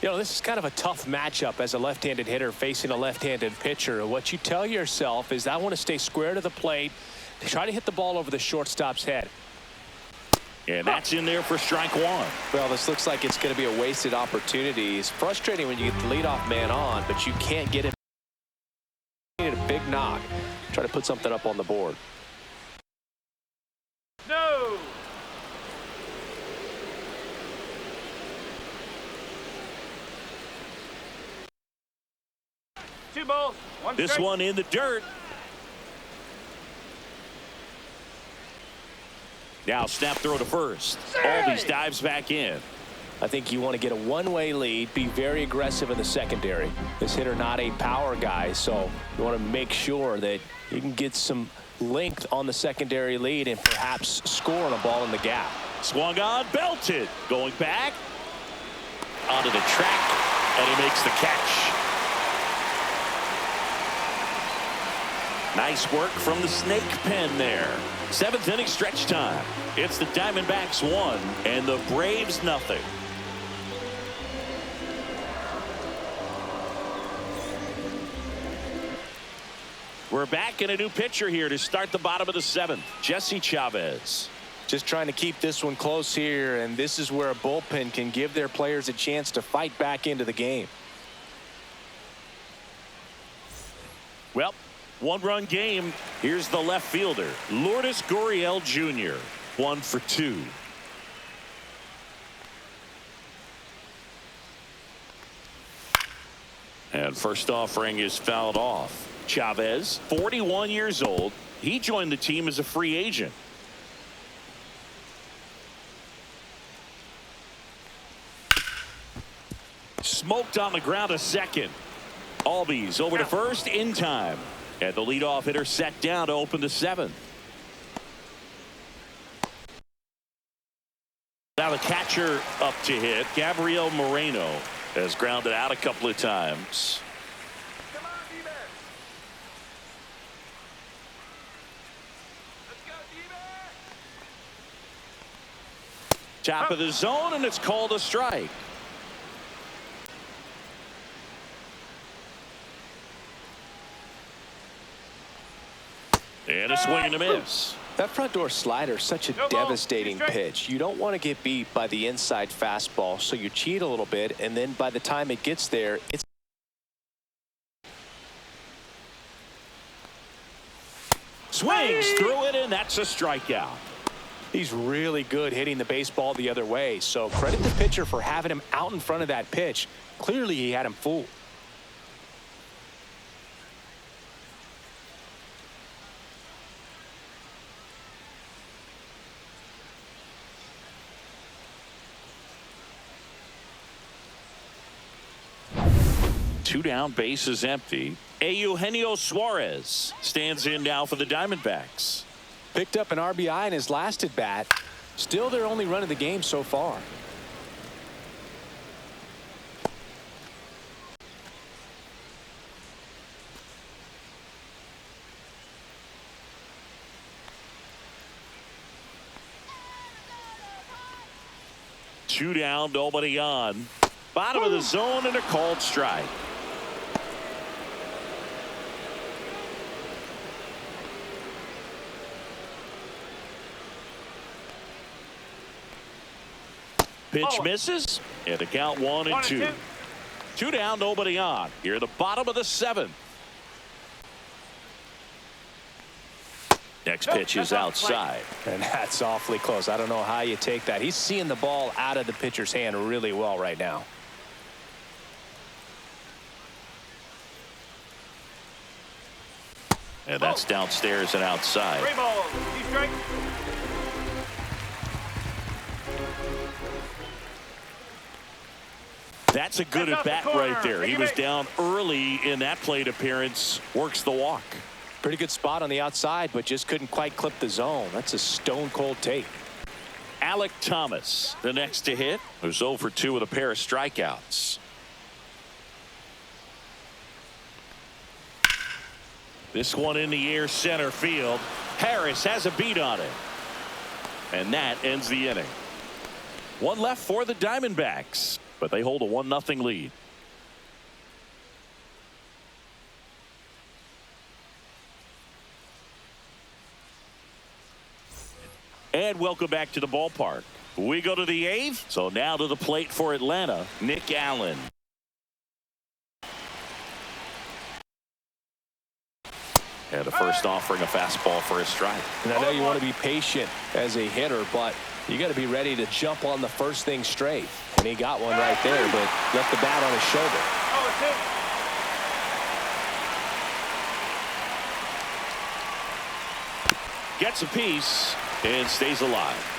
You know, this is kind of a tough matchup as a left-handed hitter facing a left-handed pitcher. What you tell yourself is, I want to stay square to the plate, try to hit the ball over the shortstop's head. And that's in there for strike one. Well, this looks like it's going to be a wasted opportunity. It's frustrating when you get the leadoff man on, but you can't get it. You need a big knock. Try to put something up on the board. No. Two balls, one This strike. one in the dirt. Now snap throw to first. Albies dives back in. I think you want to get a one-way lead, be very aggressive in the secondary. This hitter not a power guy, so you want to make sure that you can get some length on the secondary lead and perhaps score on a ball in the gap. Swung on, belted. Going back. Onto the track, and he makes the catch. Nice work from the snake pen there. Seventh inning stretch time. It's the Diamondbacks 1 and the Braves nothing. We're back in a new pitcher here to start the bottom of the seventh. Jesse Chavez. Just trying to keep this one close here, and this is where a bullpen can give their players a chance to fight back into the game. Well, one-run game. Here's the left fielder, Lourdes Gurriel Jr. 1 for 2. And first offering is fouled off. Chavez, 41 years old. He joined the team as a free agent. Smoked on the ground a second. Albies over to first in time. And the leadoff hitter set down to open the seventh. Now the catcher up to hit. Gabriel Moreno has grounded out a couple of times. Top of the zone, and it's called a strike. And a swing and a miss. That front door slider is such a devastating pitch. You don't want to get beat by the inside fastball, so you cheat a little bit, and then by the time it gets there, it's Swings through it, and that's a strikeout. he's really good hitting the baseball the other way, so credit the pitcher for having him out in front of that pitch. Clearly he had him fooled. Two down, bases empty. Eugenio Suarez stands in now for the Diamondbacks. Picked up an RBI in his last at bat. Still their only run of the game so far. Two down, nobody on. Bottom of the zone and a called strike. Pitch misses, and the count 1-2. Two down, nobody on. Here at the bottom of the seventh. Next pitch is outside. And that's awfully close. I don't know how you take that. He's seeing the ball out of the pitcher's hand really well right now. And that's downstairs and outside. Three balls. Two strikes. That's a good at bat right there. He was down early in that plate appearance. Works the walk. Pretty good spot on the outside, but just couldn't quite clip the zone. That's a stone cold take. Alec Thomas, the next to hit, who's 0 for 2 with a pair of strikeouts. This one in the air, center field. Harris has a beat on it. And that ends the inning. One left for the Diamondbacks, but they hold a 1-0 lead. And welcome back to the ballpark. We go to the 8th. So now to the plate for Atlanta, Nick Allen. And the first offering a fastball for a strike. And I know you want to be patient as a hitter, but you got to be ready to jump on the first thing straight. And he got one right there, but left the bat on his shoulder. Oh, it's hit. Gets a piece and stays alive.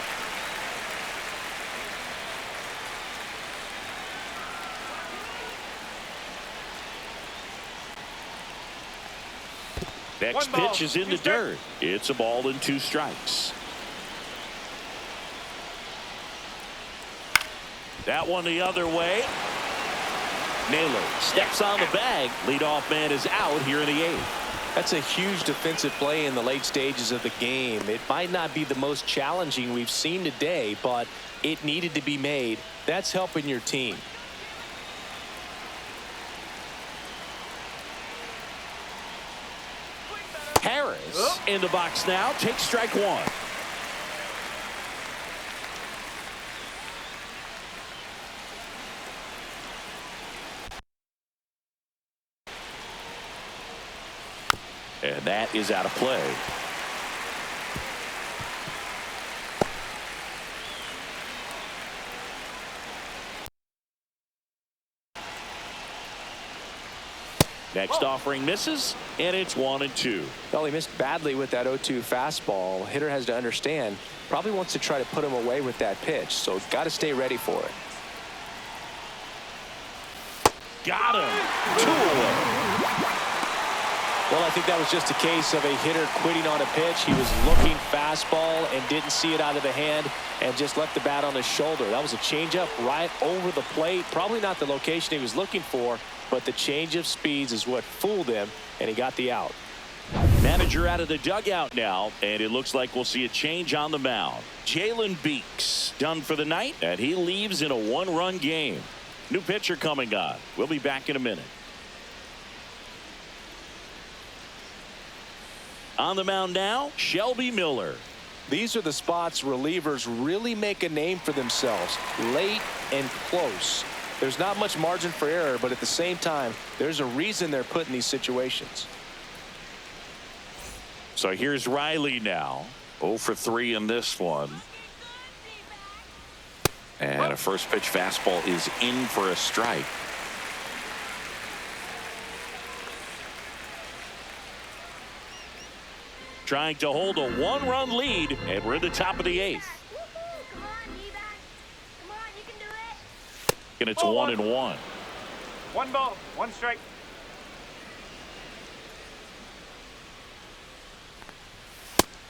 Next pitch is in the dirt. It's a ball and 2 strikes. That one the other way. Naylor steps on the bag. Leadoff man is out here in the 8th. That's a huge defensive play in the late stages of the game. It might not be the most challenging we've seen today, but it needed to be made. That's helping your team. Harris in the box now. Takes strike 1. And that is out of play. Next offering misses, and it's 1-2. Well, he missed badly with that 0-2 fastball. Hitter has to understand, probably wants to try to put him away with that pitch, so got to stay ready for it. Got him. 2 away. Well, I think that was just a case of a hitter quitting on a pitch. He was looking fastball and didn't see it out of the hand and just left the bat on his shoulder. That was a changeup right over the plate. Probably not the location he was looking for, but the change of speeds is what fooled him, and he got the out. Manager out of the dugout now, and it looks like we'll see a change on the mound. Jalen Beeks done for the night, and he leaves in a 1-run game. New pitcher coming on. We'll be back in a minute. On the mound now, Shelby Miller. These are the spots relievers really make a name for themselves, late and close. There's not much margin for error, but at the same time, there's a reason they're put in these situations. So here's Riley now. 0 for 3 in this one. And a first pitch fastball is in for a strike. Trying to hold a 1-run lead, and we're at the top of the 8th. Come on, D-back. Come on, you can do it. And it's 1-1. 1 ball, 1 strike.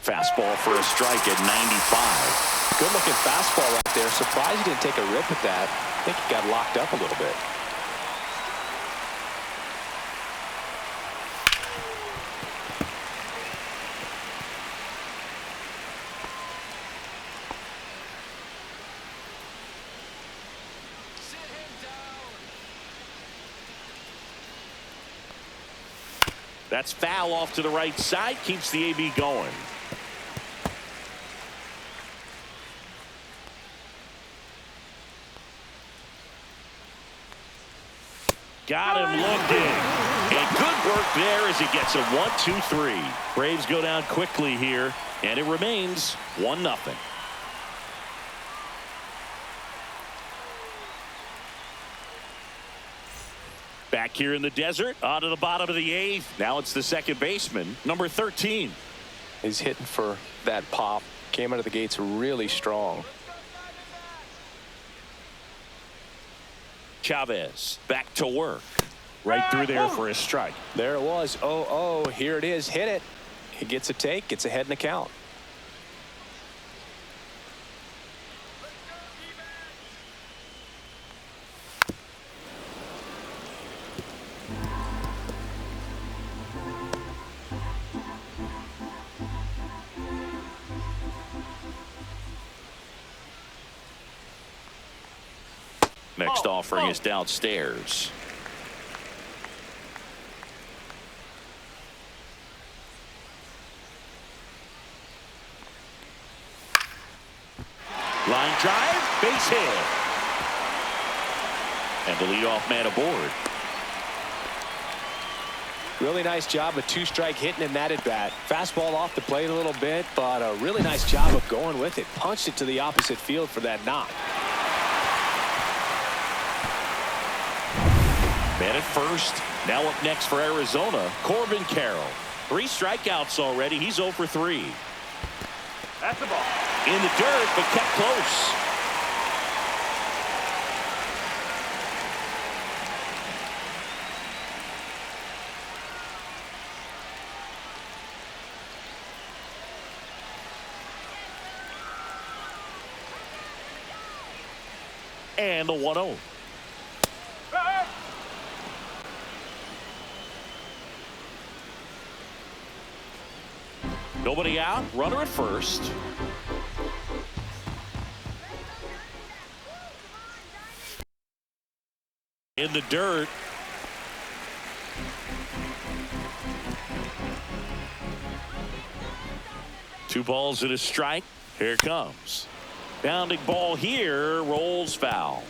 Fastball for a strike at 95. Good looking fastball right there. Surprised he didn't take a rip at that. I think he got locked up a little bit. That's foul off to the right side. Keeps the AB going. Got him looking. And good work there as he gets a 1-2-3. Braves go down quickly here, and it remains 1-0. Back here in the desert, on to the bottom of the 8th. Now it's the second baseman, number 13. He's hitting for that pop. Came out of the gates really strong. Chavez back to work. Right through there for a strike. There it was. 0-0. Here it is. Hit it. He gets a take. Gets ahead in the count. Next offering is downstairs. Line drive, base hit. And the leadoff man aboard. Really nice job of two-strike hitting in that at-bat. Fastball off the plate a little bit, but a really nice job of going with it. Punched it to the opposite field for that knock. Man at first. Now up next for Arizona, Corbin Carroll. 3 strikeouts already. He's 0 for 3. That's the ball. In the dirt, but kept close. And the 1-0. Nobody out, runner at first. In the dirt. Two balls and a strike. Here it comes. Bounding ball here, rolls foul.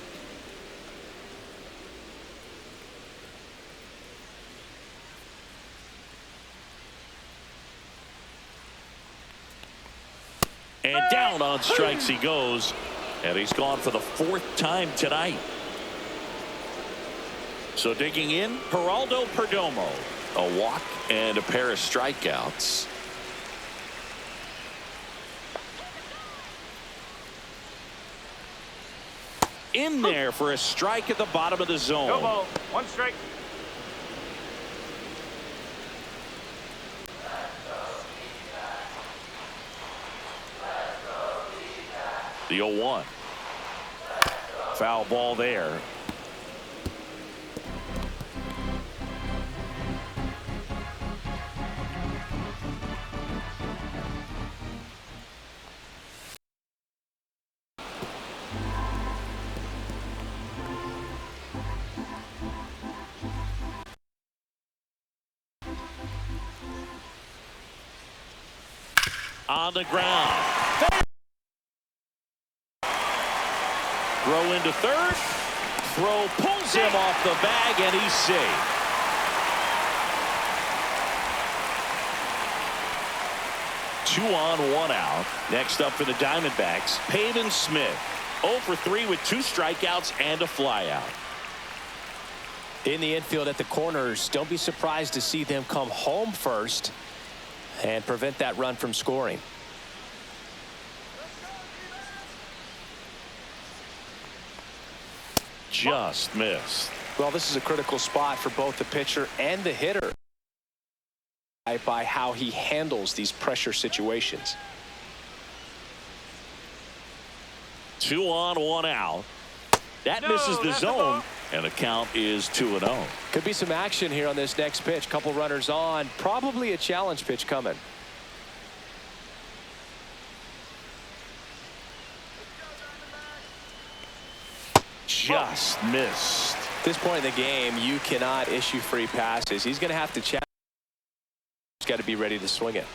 And down on strikes he goes. And he's gone for the 4th time tonight. So digging in, Geraldo Perdomo. A walk and a pair of strikeouts. In there for a strike at the bottom of the zone. No ball. 1 strike. The 0-1. Foul ball there. On the ground. Throw into third. Throw pulls him off the bag, and he's safe. Two on, 1 out. Next up for the Diamondbacks, Pavin Smith. 0 for 3 with 2 strikeouts and a flyout. In the infield at the corners, don't be surprised to see them come home first and prevent that run from scoring. Just missed. Well, this is a critical spot for both the pitcher and the hitter by how he handles these pressure situations. 2 on, 1 out. That misses the zone, and the count is 2-0. Could be some action here on this next pitch. Couple runners on. Probably a challenge pitch coming. Just missed. At this point in the game, you cannot issue free passes. He's going to have to challenge. He's got to be ready to swing it.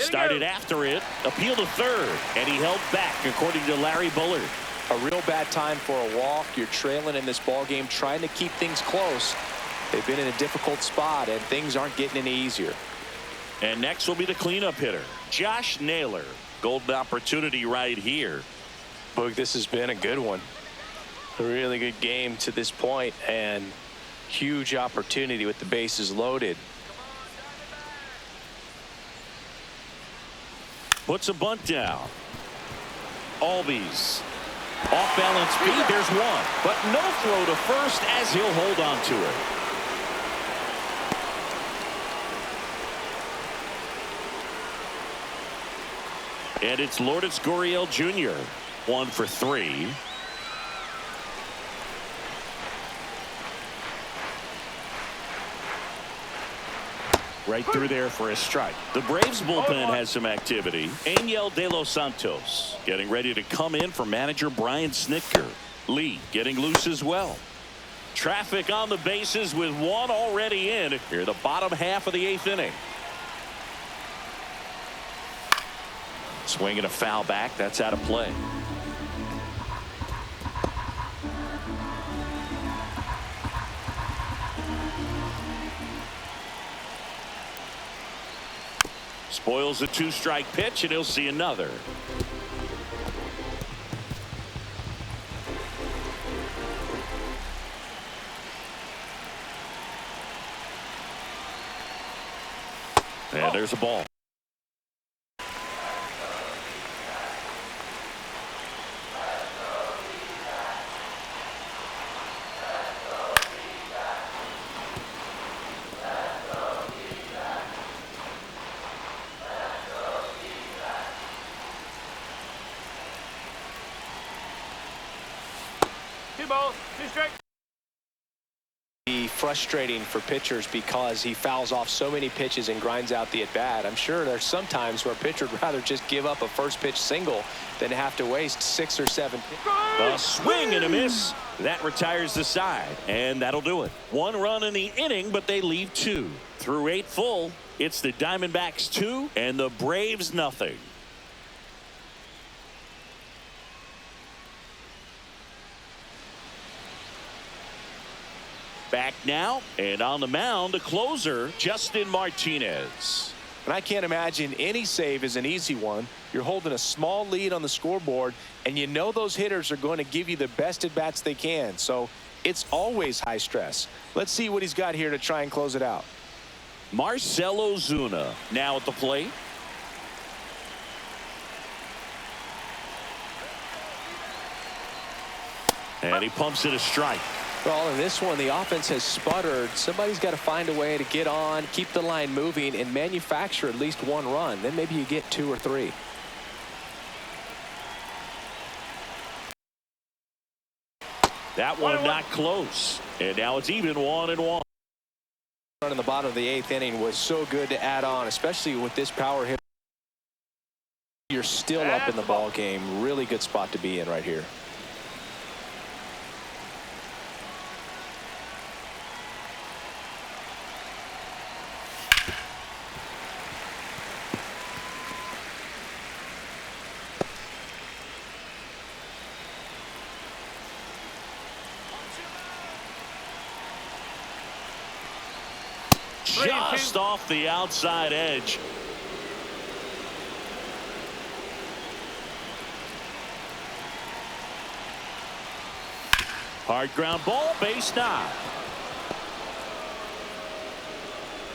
Started after it, appealed to third, and he held back, according to Larry Bullard. A real bad time for a walk. You're trailing in this ball game, trying to keep things close. They've been in a difficult spot, and things aren't getting any easier. And next will be the cleanup hitter, Josh Naylor. Golden opportunity right here. Boog, this has been a good one. A really good game to this point, and huge opportunity with the bases loaded. Puts a bunt down. Albies. Off balance speed, there's one. But no throw to first as he'll hold on to it. And it's Lourdes Gurriel Jr. 1 for 3. Right through there for a strike. The Braves bullpen has some activity. Angel de los Santos getting ready to come in for manager Brian Snitker. Lee getting loose as well. Traffic on the bases with one already in here the bottom half of the 8th inning. Swinging a foul back. That's out of play. Spoils a 2-strike pitch, and he'll see another. And there's a ball. Be frustrating for pitchers because he fouls off so many pitches and grinds out the at-bat. I'm sure there's some times where a pitcher would rather just give up a first pitch single than have to waste 6 or 7. A swing and a miss. That retires the side, and that'll do it. 1 run in the inning, but they leave 2. Through 8 full, it's the Diamondbacks 2 and the Braves nothing. Back now, and on the mound, the closer, Justin Martinez. And I can't imagine any save is an easy one. You're holding a small lead on the scoreboard, and you know those hitters are going to give you the best at-bats they can. So it's always high stress. Let's see what he's got here to try and close it out. Marcell Ozuna now at the plate. And he pumps it a strike. Well, in this one, the offense has sputtered. Somebody's got to find a way to get on, keep the line moving, and manufacture at least 1 run. Then maybe you get 2 or 3. That one not close. And now it's even 1-1. Run in the bottom of the 8th inning was so good to add on, especially with this power hit. You're still up in the ball game. Really good spot to be in right here. Just off the outside edge. Hard ground ball, base knock.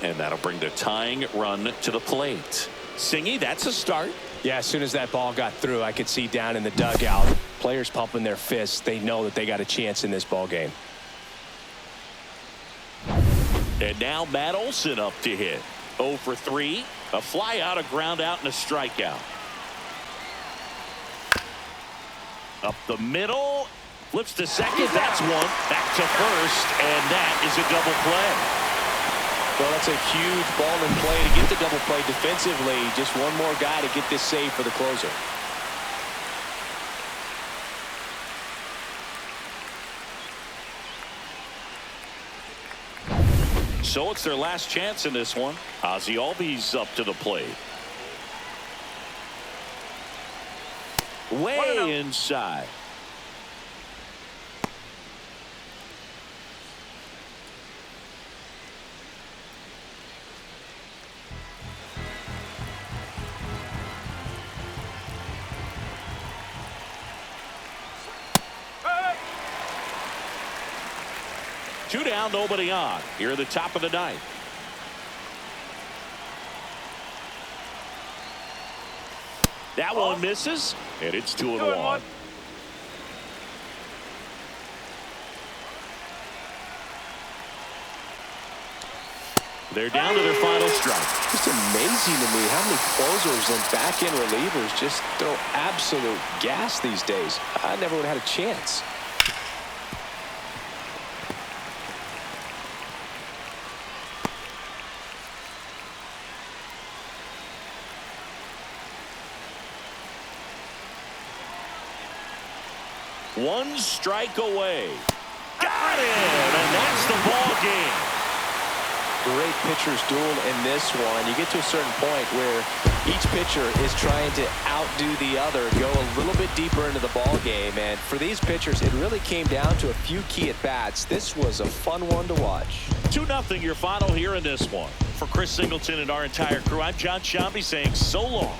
And that'll bring the tying run to the plate. Singy, that's a start. Yeah, as soon as that ball got through, I could see down in the dugout, players pumping their fists. They know that they got a chance in this ball game. And now Matt Olson up to hit. 0 for 3. A fly out, a ground out, and a strikeout. Up the middle. Flips to second. That's one. Back to first. And that is a double play. Well, that's a huge ball in play to get the double play defensively. Just one more guy to get this save for the closer. So it's their last chance in this one. Ozzy Albies up to the plate. Way inside. Two down, nobody on. Here at the top of the ninth. That one misses, and it's 2-1. They're down to their final strike. Just amazing to me how many closers and back-end relievers just throw absolute gas these days. I never would have had a chance. One strike away. Got it! And that's the ball game. Great pitcher's duel in this one. You get to a certain point where each pitcher is trying to outdo the other, go a little bit deeper into the ball game. And for these pitchers, it really came down to a few key at-bats. This was a fun one to watch. 2-0 your final here in this one. For Chris Singleton and our entire crew, I'm John Shambi saying so long.